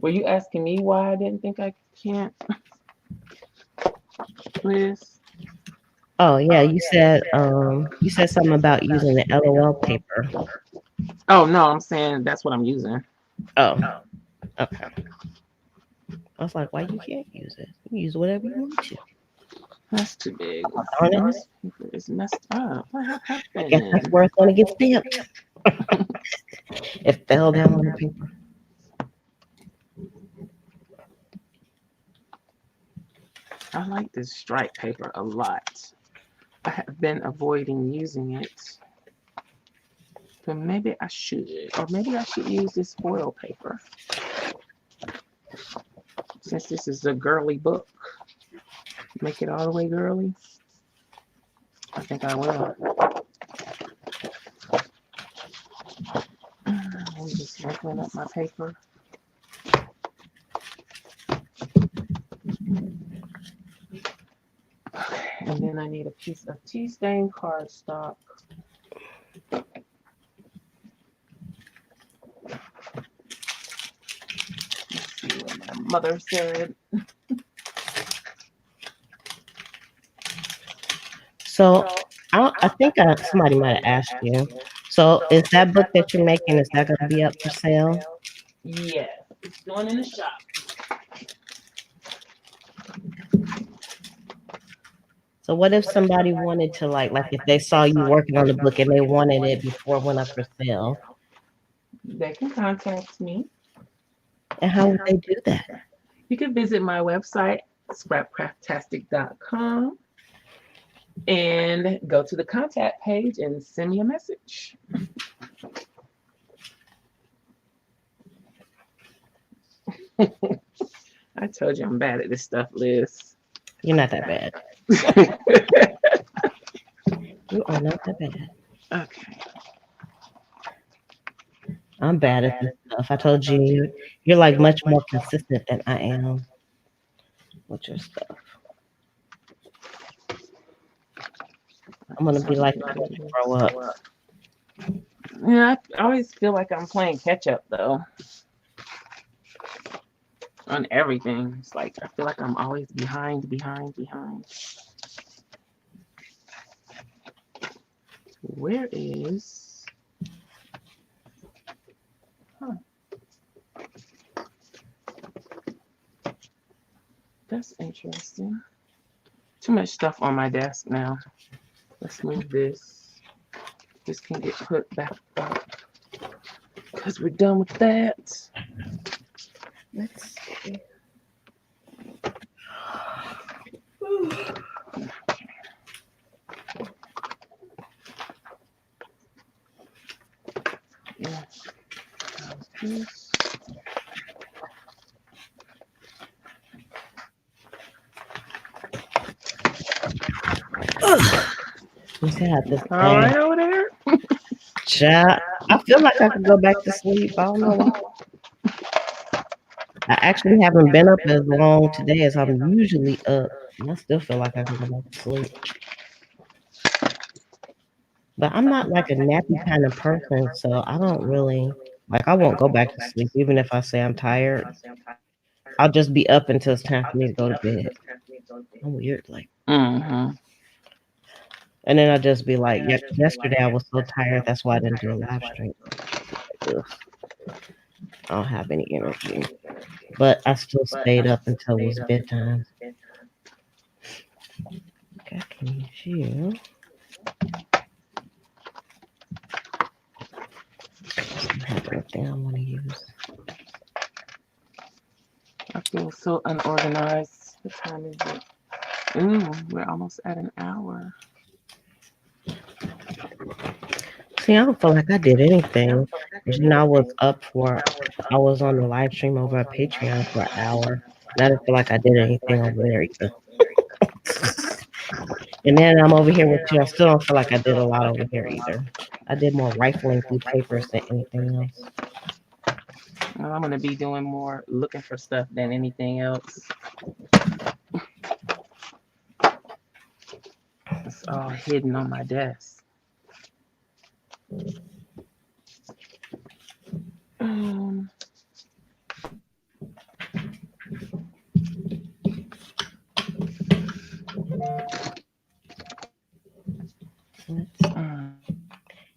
Were you asking me why I didn't think I can't, Liz? Oh yeah, you said something about using the LOL paper. Oh no, I'm saying that's what I'm using. Oh, okay. I was like, why you can't use it? You use whatever you want to. That's too big. Darn it. This paper is messed up. What I guess that's happened? where it's gonna get stamped. It fell down on the paper. I like this stripe paper a lot. I have been avoiding using it, but maybe I should, or maybe I should use this foil paper since this is a girly book. Make it all the way girly. I think I will. I'm just wrinkling up my paper. And then I need a piece of tea stain cardstock. Let's see what my mother said. So I think somebody might have asked you. So is that book that you're making, is that going to be up for sale? Yeah, it's going in the shop. So what if somebody wanted to like if they saw you working on the book and they wanted it before it went up for sale? They can contact me. And how would they do that? You can visit my website, SCRAPCRAFTASTIC.com, and go to the contact page and send me a message. I told you I'm bad at this stuff, Liz. You're not that bad. You are not that bad. Okay. I'm bad at this stuff. I told you, you're like much more consistent than I am with your stuff. I'm gonna be like that when I grow up. Yeah, I always feel like I'm playing catch up though. On everything. It's like I feel like I'm always behind. Where is that's interesting. Too much stuff on my desk now. Let's move this. This can get put back up. Because we're done with that. Let's see. Yeah. This. You see how this All right thing. over there. Child, I feel like I could go back to sleep. I don't know why. I actually haven't been up as long today as I'm usually up. And I still feel like I can go back to sleep. But I'm not like a nappy kind of person, so I don't really I won't go back to sleep even if I say I'm tired. I'll just be up until it's time for me to go to bed. I'm weird, like, Mm-hmm. and then I'll just be like, yesterday I was so tired, that's why I didn't do a live stream. Ugh, I don't have any energy, but I still stayed up until it was bedtime. Okay, I can use you. thing I want to use. I feel so unorganized. What time is it? Ooh, we're almost at an hour. See, I don't feel like I did anything. I was up for, I was on the live stream over at Patreon for an hour. And I didn't feel like I did anything over there either. And then I'm over here with you. I still don't feel like I did a lot over here either. I did more rifling through papers than anything else. Well, I'm gonna be doing more looking for stuff than anything else. It's all hidden on my desk. Um, mm.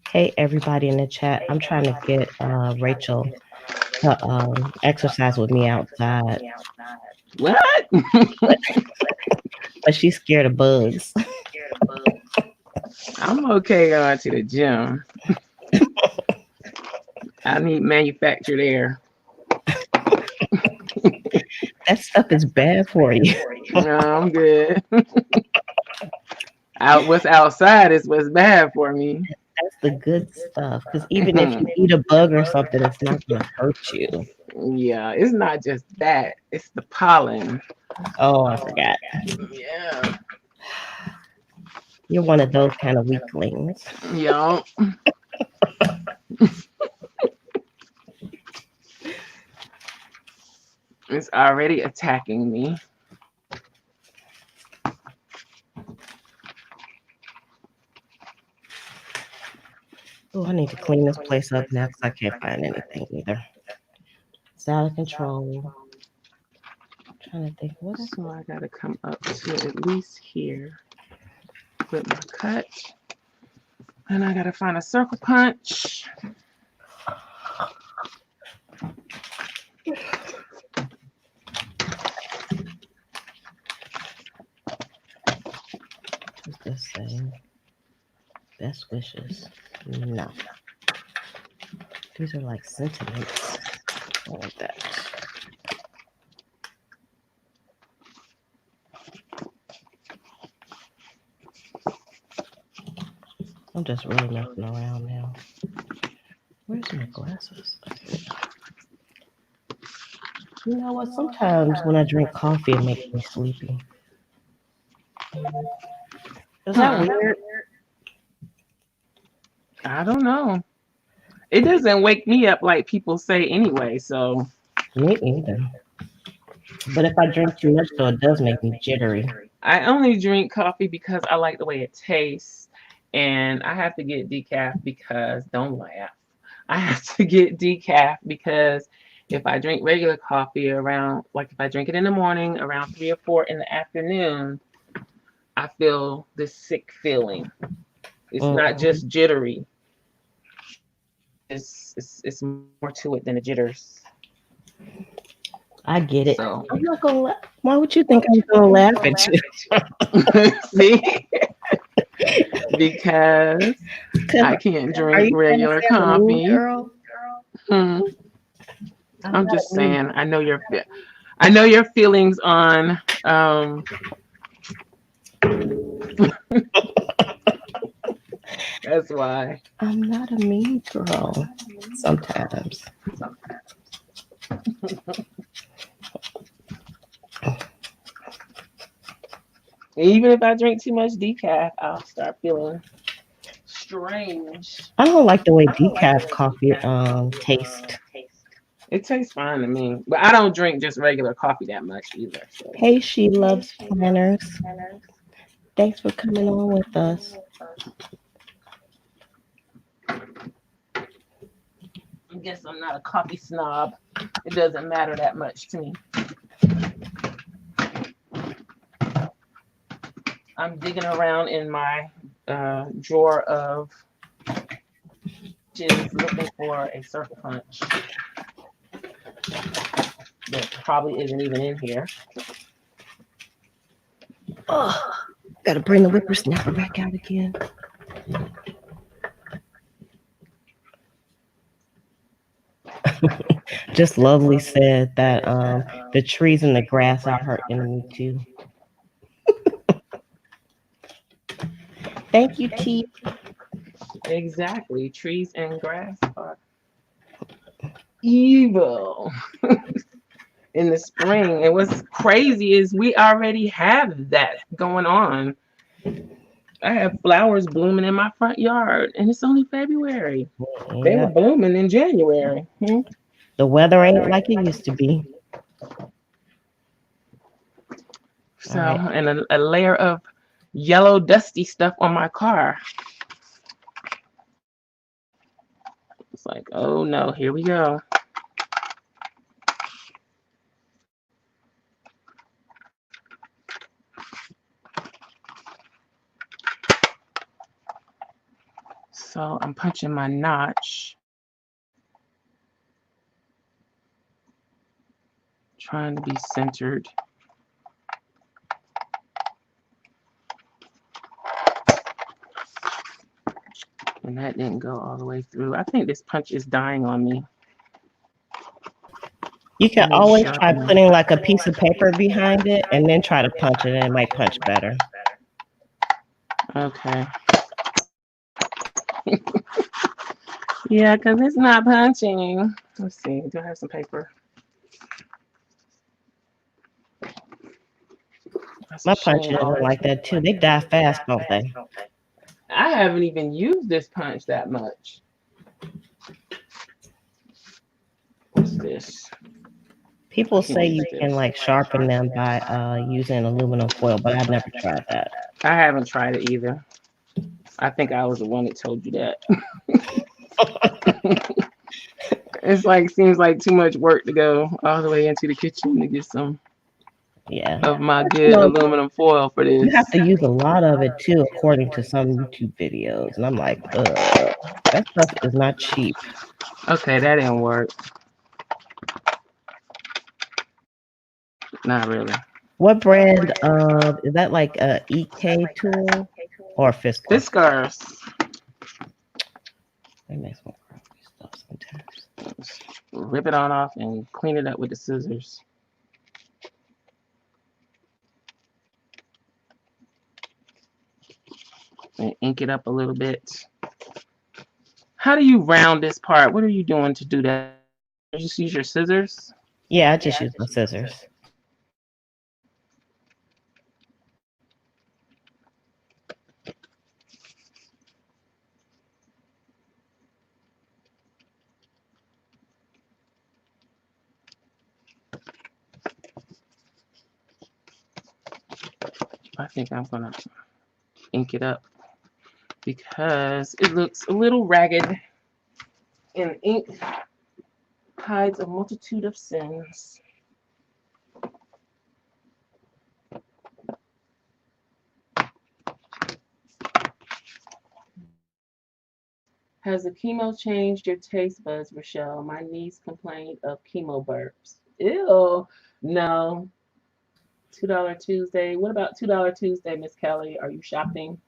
Hey, everybody in the chat. I'm trying to get Rachel to exercise with me outside, What? but she's scared of bugs. I'm okay going to the gym. I need manufactured air. That stuff is bad for you. No, I'm good. What's outside is what's bad for me. That's the good stuff. Because even if you eat a bug or something, it's not going to hurt you. Yeah, it's not just that, it's the pollen. Oh, I forgot. Yeah. You're one of those kind of weaklings. Yeah. It's already attacking me. Oh, I need to clean this place up now because I can't find anything either. It's out of control. I'm trying to think. What else? So I gotta come up to at least here with my cut. And I gotta find a circle punch. What's this saying? Best wishes. No. These are like sentiments. I like that. I'm just really messing around now. Where's my glasses? You know what? Sometimes when I drink coffee, it makes me sleepy. Is that weird? I don't know. It doesn't wake me up like people say anyway, so. Me either. But if I drink too much, though, it does make me jittery. I only drink coffee because I like the way it tastes. And I have to get decaf because, don't laugh. I have to get decaf because if I drink regular coffee around, like if I drink it in the morning around 3 or 4 in the afternoon, I feel this sick feeling. It's not just jittery. It's more to it than the jitters. I get it. So. I'm not gonna laugh. Why would you think I'm gonna laugh at you? See? Because I can't drink regular coffee. I'm just saying. I know your feelings on. That's why. I'm not a mean girl. Sometimes. Even if I drink too much decaf, I'll start feeling strange. I don't like the way decaf coffee tastes. It tastes fine to me, but I don't drink just regular coffee that much either. So. Hey, she loves planners. Thanks for coming on with us. I guess I'm not a coffee snob. It doesn't matter that much to me. I'm digging around in my drawer of just looking for a circle punch that probably isn't even in here. Oh, gotta bring the whippersnapper back out again. Just Lovely said that the trees and the grass are her enemy too. Thank you, T. Exactly. Trees and grass are evil in the spring. And what's crazy is we already have that going on. I have flowers blooming in my front yard, and it's only February. They were Yeah, blooming in January. the weather ain't like it used to be. All So, right. and a layer of yellow, dusty stuff on my car. It's like, oh no, here we go. So I'm punching my notch, trying to be centered. And that didn't go all the way through. I think this punch is dying on me. You I can need always try sharpener. putting like a piece of paper behind it and then try to punch it, and it might punch better. Okay. Yeah, because it's not punching. Let's see. Do I have some paper? That's a My shame. punches are like that too. They die fast, don't they? I haven't even used this punch that much. What's this? People Can say use you can this. like sharpen them by using aluminum foil, but I've never tried that. I haven't tried it either. I think I was the one that told you that. It's like seems like too much work to go all the way into the kitchen to get some Yeah. of my But good aluminum foil for you have this. to use a lot of it too, according to some YouTube videos. And I'm like, that stuff is not cheap. Okay, that didn't work. Not really. What brand of is that, like a EK tool or Fiskars? Fiskars. They make some crappy stuff sometimes. Rip it on off and clean it up with the scissors. And ink it up a little bit. How do you round this part? What are you doing to do that? You just use your scissors? Yeah, I just use my scissors. I think I'm gonna ink it up because it looks a little ragged and ink hides a multitude of sins. Has the chemo changed your taste buds, Rachelle? My niece complained of chemo burps. Ew. No. $2 Tuesday. What about $2 Tuesday, Miss Kelly? Are you shopping?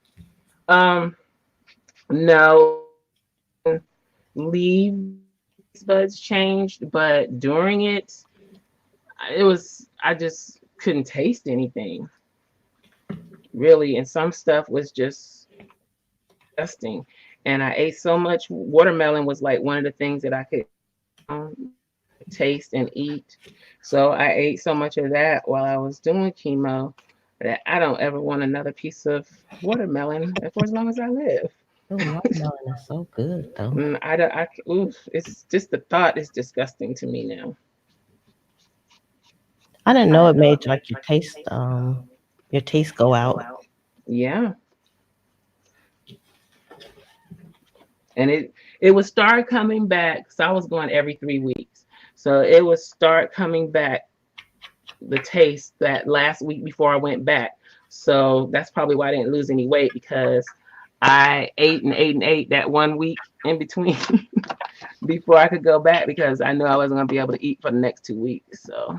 No. Leave buds changed, but during I just couldn't taste anything really, and some stuff was just disgusting. And I ate so much watermelon was like one of the things that I could taste and eat. So I ate so much of that while I was doing chemo that I don't ever want another piece of watermelon for as long as I live. Oh, watermelon is so good though. I don't. Oof, it's just the thought is disgusting to me now. I didn't know it made like your taste go out. Yeah, and it would start coming back. So I was going every 3 weeks, so it would start coming back the taste that last week before I went back. So that's probably why I didn't lose any weight because I ate and ate and ate that 1 week in between before I could go back because I knew I wasn't gonna be able to eat for the next 2 weeks. So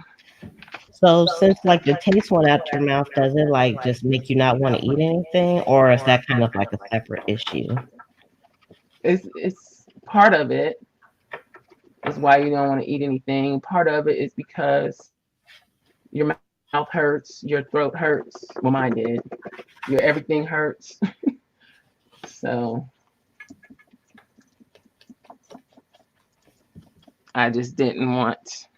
So since like the taste went out your mouth, does it like just make you not want to eat anything, or is that kind of like a separate issue? it's part of it. That's why you don't want to eat anything. Part of it is because your mouth hurts, your throat hurts. Well, mine did. Your everything hurts. So I just didn't want.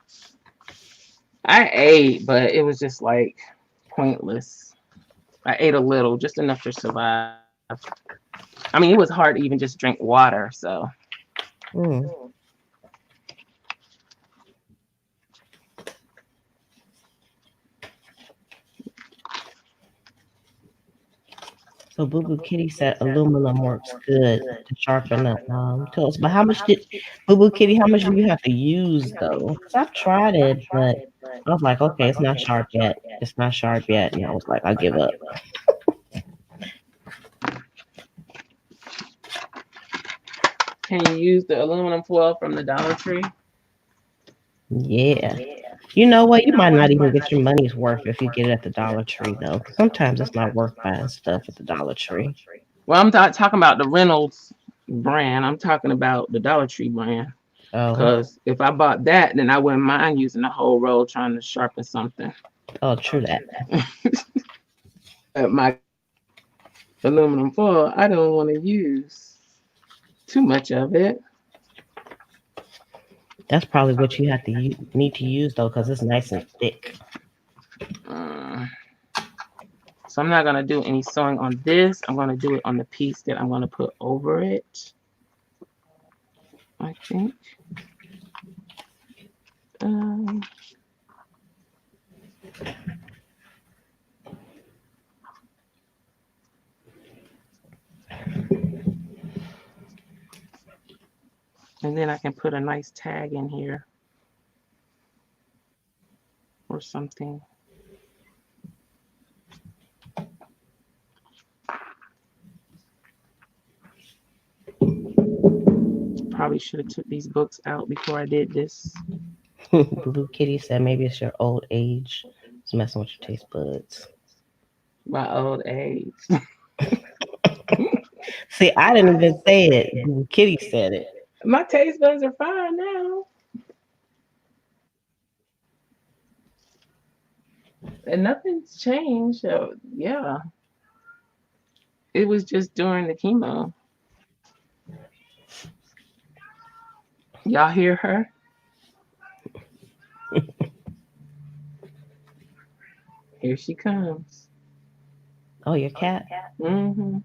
I ate, but it was just like pointless. I ate a little, just enough to survive. I mean, it was hard to even just drink water. So Mm. So Boo Boo Kitty said aluminum works good to sharpen the tools. But how much did Boo Boo Kitty? How much do you have to use though? Because I've tried it, but I was like, okay, it's not sharp yet. It's not sharp yet, and I was like, I give up. can you use the aluminum foil from the Dollar Tree? Yeah. You know what? You might not even get your money's worth if you get it at the Dollar Tree though. 'Cause sometimes it's not worth buying stuff at the Dollar Tree. Well, I'm not talking about the Reynolds brand. I'm talking about the Dollar Tree brand. Oh, Because if I bought that, then I wouldn't mind using the whole roll trying to sharpen something. oh, true that. My aluminum foil, I don't want to use too much of it. That's probably what you have to need to use though, because it's nice and thick. Uh, so I'm not going to do any sewing on this. I'm going to do it on the piece that I'm going to put over it, I think. Um, and then I can put a nice tag in here or something. Probably should have took these books out before I did this. Boo Boo Kitty said maybe it's your old age. It's messing with your taste buds. My old age. See, I didn't even say it. Boo Boo Kitty said it. My taste buds are fine now. And nothing's changed. So, yeah. It was just during the chemo. Y'all hear her? Here she comes. Oh, your cat? Hmm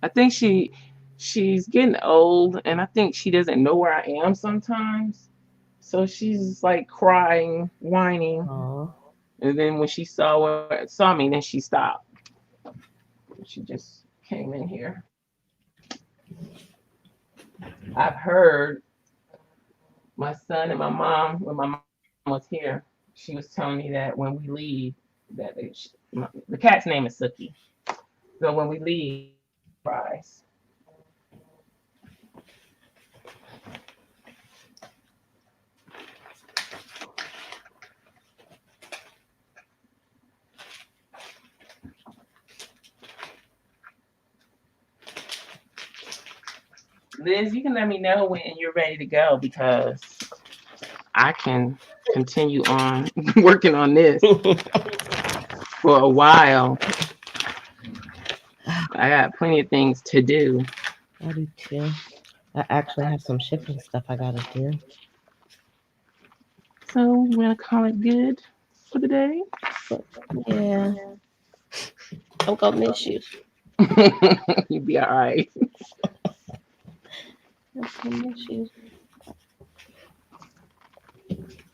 I think she's getting old, and I think she doesn't know where I am sometimes. So she's like crying, whining, Oh, and then when she saw me, then she stopped. She just came in here. I've heard my son and my mom, when my mom was here, she was telling me that when we leave, that the cat's name is Sookie. So when we leave, cries. Liz, you can let me know when you're ready to go because I can continue on working on this for a while. I got plenty of things to do. I do too. I actually have some shipping stuff I gotta do. So we're gonna call it good for the day. But yeah, I'm gonna miss you. You'll be all right. I'm gonna miss you.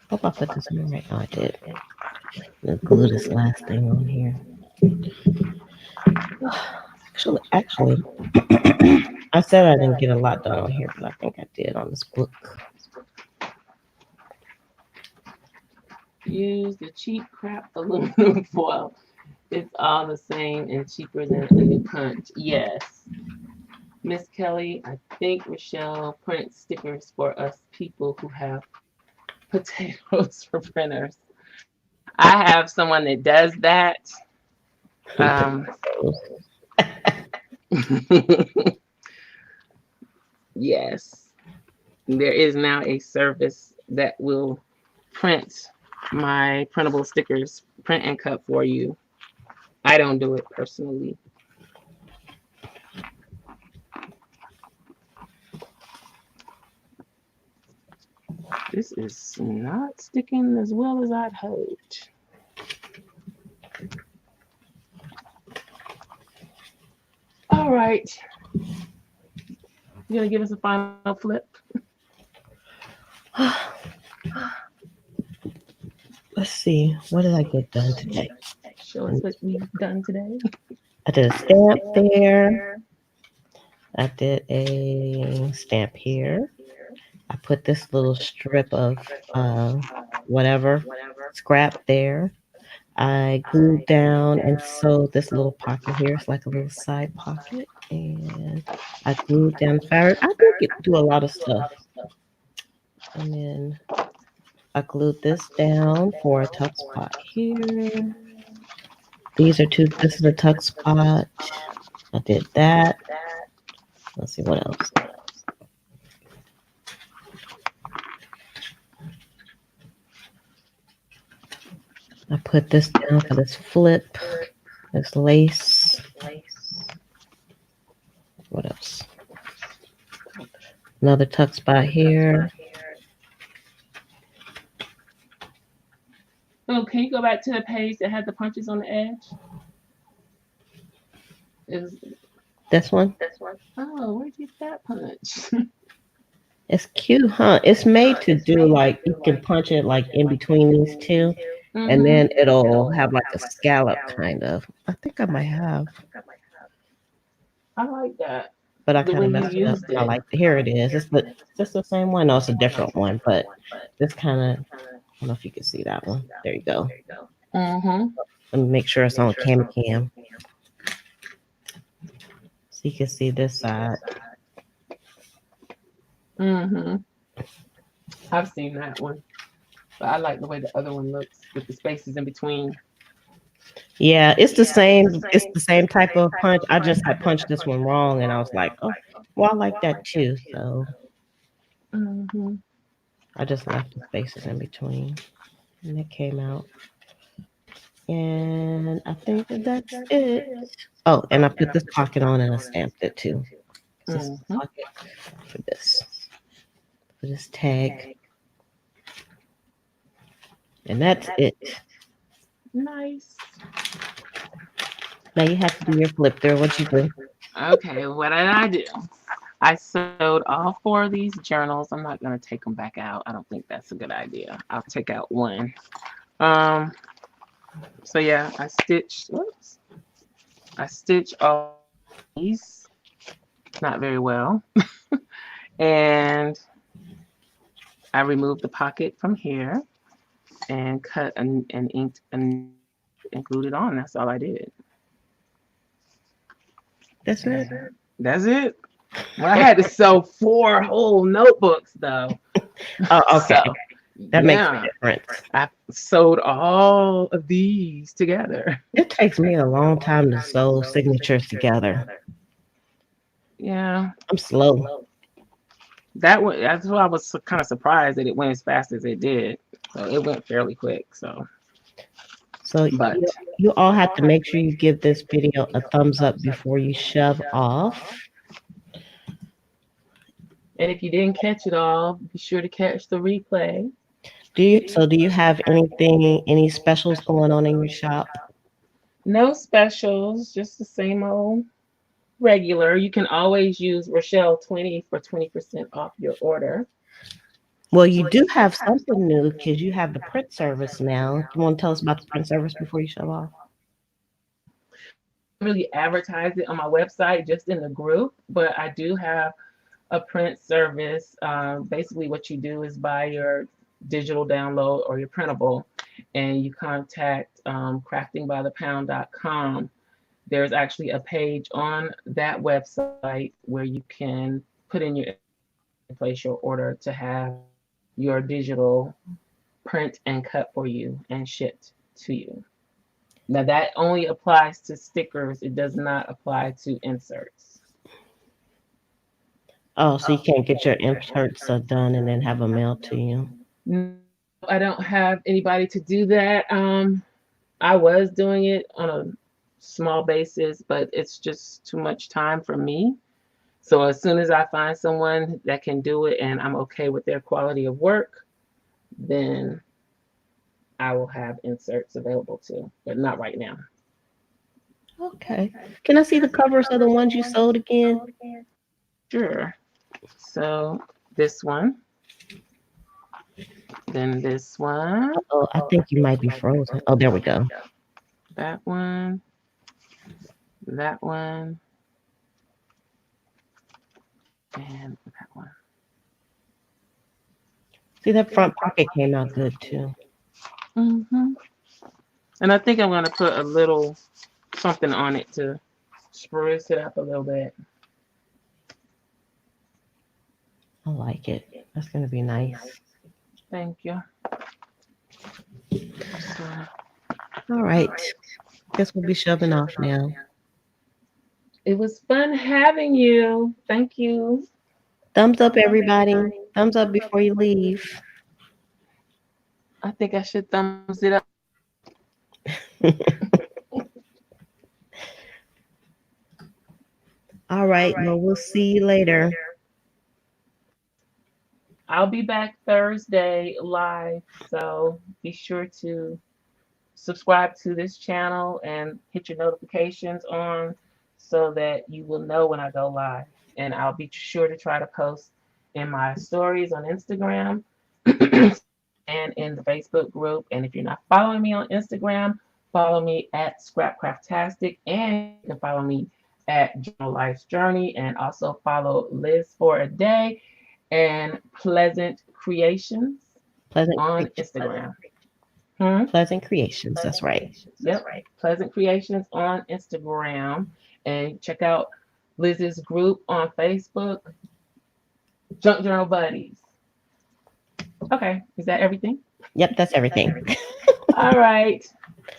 Hope I put this on right now. I did. Let's glue this last thing on here. Actually, I said I didn't get a lot done on here, but I think I did on this book. Use the cheap crap aluminum foil. It's all the same and cheaper than a new punch. Yes. Miss Kelly, I think Rachelle printed stickers for us people who have potatoes for printers. I have someone that does that. Yes. There is now a service that will print my printable stickers, print and cut for you. I don't do it personally. This is not sticking as well as I'd hoped. All right. You gonna give us a final flip? Let's see. What did I get done today? Show us what we've done today. I did a stamp there. I did a stamp here. I put this little strip of whatever scrap there. I glued down and sewed this little pocket here. It's like a little side pocket. And I glued down the fabric. I did do a lot of stuff. And then I glued this down for a tuck spot here. This is a tuck spot. I did that. Let's see what else. I put this down for this flip, this lace. What else? Another tuck spot here. Oh, can you go back to the page that had the punches on the edge? This one? Oh, where'd you get that punch? It's cute, huh? It's made to do like, you can punch it like in between these two, and then it'll have like a scallop kind of. I think I might have. I like that. But I The kind of way messed you it up. used I it. like, here it is. It's just the same one. No, it's a different one, but this kind of, I don't know if you can see that one. There you go. Mm-hmm. Let me make sure it's on cam. So you can see this side. Mm-hmm. I've seen that one. But I like the way the other one looks with the spaces in between. Yeah, it's the same. It's the same type of punch. I just had punched this one wrong, and I was like, oh, well, I like that too. So Mm-hmm. I just left the spaces in between, and it came out. And I think that's it. Oh, and I put this pocket on, and I stamped it too. This is the pocket for this tag, and that's it. Nice. Now you have to do your flip there. What you do? Okay, what did I do? I sewed all 4 of these journals. I'm not gonna take them back out. I don't think that's a good idea. I'll take out one. So yeah, I stitched all these, not very well. And I removed the pocket from here and cut and inked and glued it on. That's all I did. That's it. That's it. Well, I had to sew 4 whole notebooks though. Oh, okay. So, That makes a difference. I sewed all of these together. It takes me a long time to sew signatures together. Yeah. I'm slow. That's why I was kind of surprised that it went as fast as it did. So it went fairly quick. So but you all have to make sure you give this video a thumbs up before you shove off. and if you didn't catch it all, be sure to catch the replay. Do you have any specials going on in your shop? No specials, just the same old regular. You can always use Rachelle 20 for 20% off your order. Well, you do have something new because you have the print service now. You want to tell us about the print service before you shove off? Really advertise it on my website, just in the group, but I do have a print service. Basically, what you do is buy your digital download or your printable, and you contact craftingbythepound.com. There's actually a page on that website where you can put in place your order to have your digital print and cut for you and shipped to you. Now that only applies to stickers. It does not apply to inserts. Oh, so you can't get your inserts done and then have them mailed to you. No, I don't have anybody to do that. I was doing it on a small basis, but it's just too much time for me. So as soon as I find someone that can do it and I'm okay with their quality of work, then I will have inserts available too, but not right now. Okay. Can I see the covers of the ones you sold again? Sure. So this one, then this one, Oh, I think you might be frozen. Oh, there we go. that one, that one, and that one. See, that front pocket came out good too. hmm And I think I'm gonna put a little something on it to spruce it up a little bit. I like it. That's gonna be nice. Thank you. So, All right. Guess we'll be shoving off now. it was fun having you. Thank you. Thumbs up, everybody. Thumbs up before you leave. I think I should thumbs it up. All right. Well, we'll see you later. I'll be back Thursday live, so be sure to subscribe to this channel and hit your notifications on so that you will know when I go live. And I'll be sure to try to post in my stories on Instagram and in the Facebook group. And if you're not following me on Instagram, follow me at ScrapCraftastic, and you can follow me at Journal Life's Journey, and also follow Liz for a Day and Pleasant Creations Pleasant on Creations. Instagram. Hmm? Pleasant Creations. That's right. Yep. Pleasant Creations on Instagram. And check out Liz's group on Facebook, Junk Journal Buddies. Okay. Is that everything? Yep, that's everything. All right.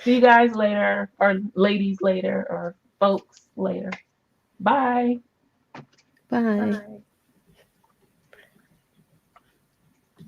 See you guys later, or ladies later, or folks later. Bye. Bye.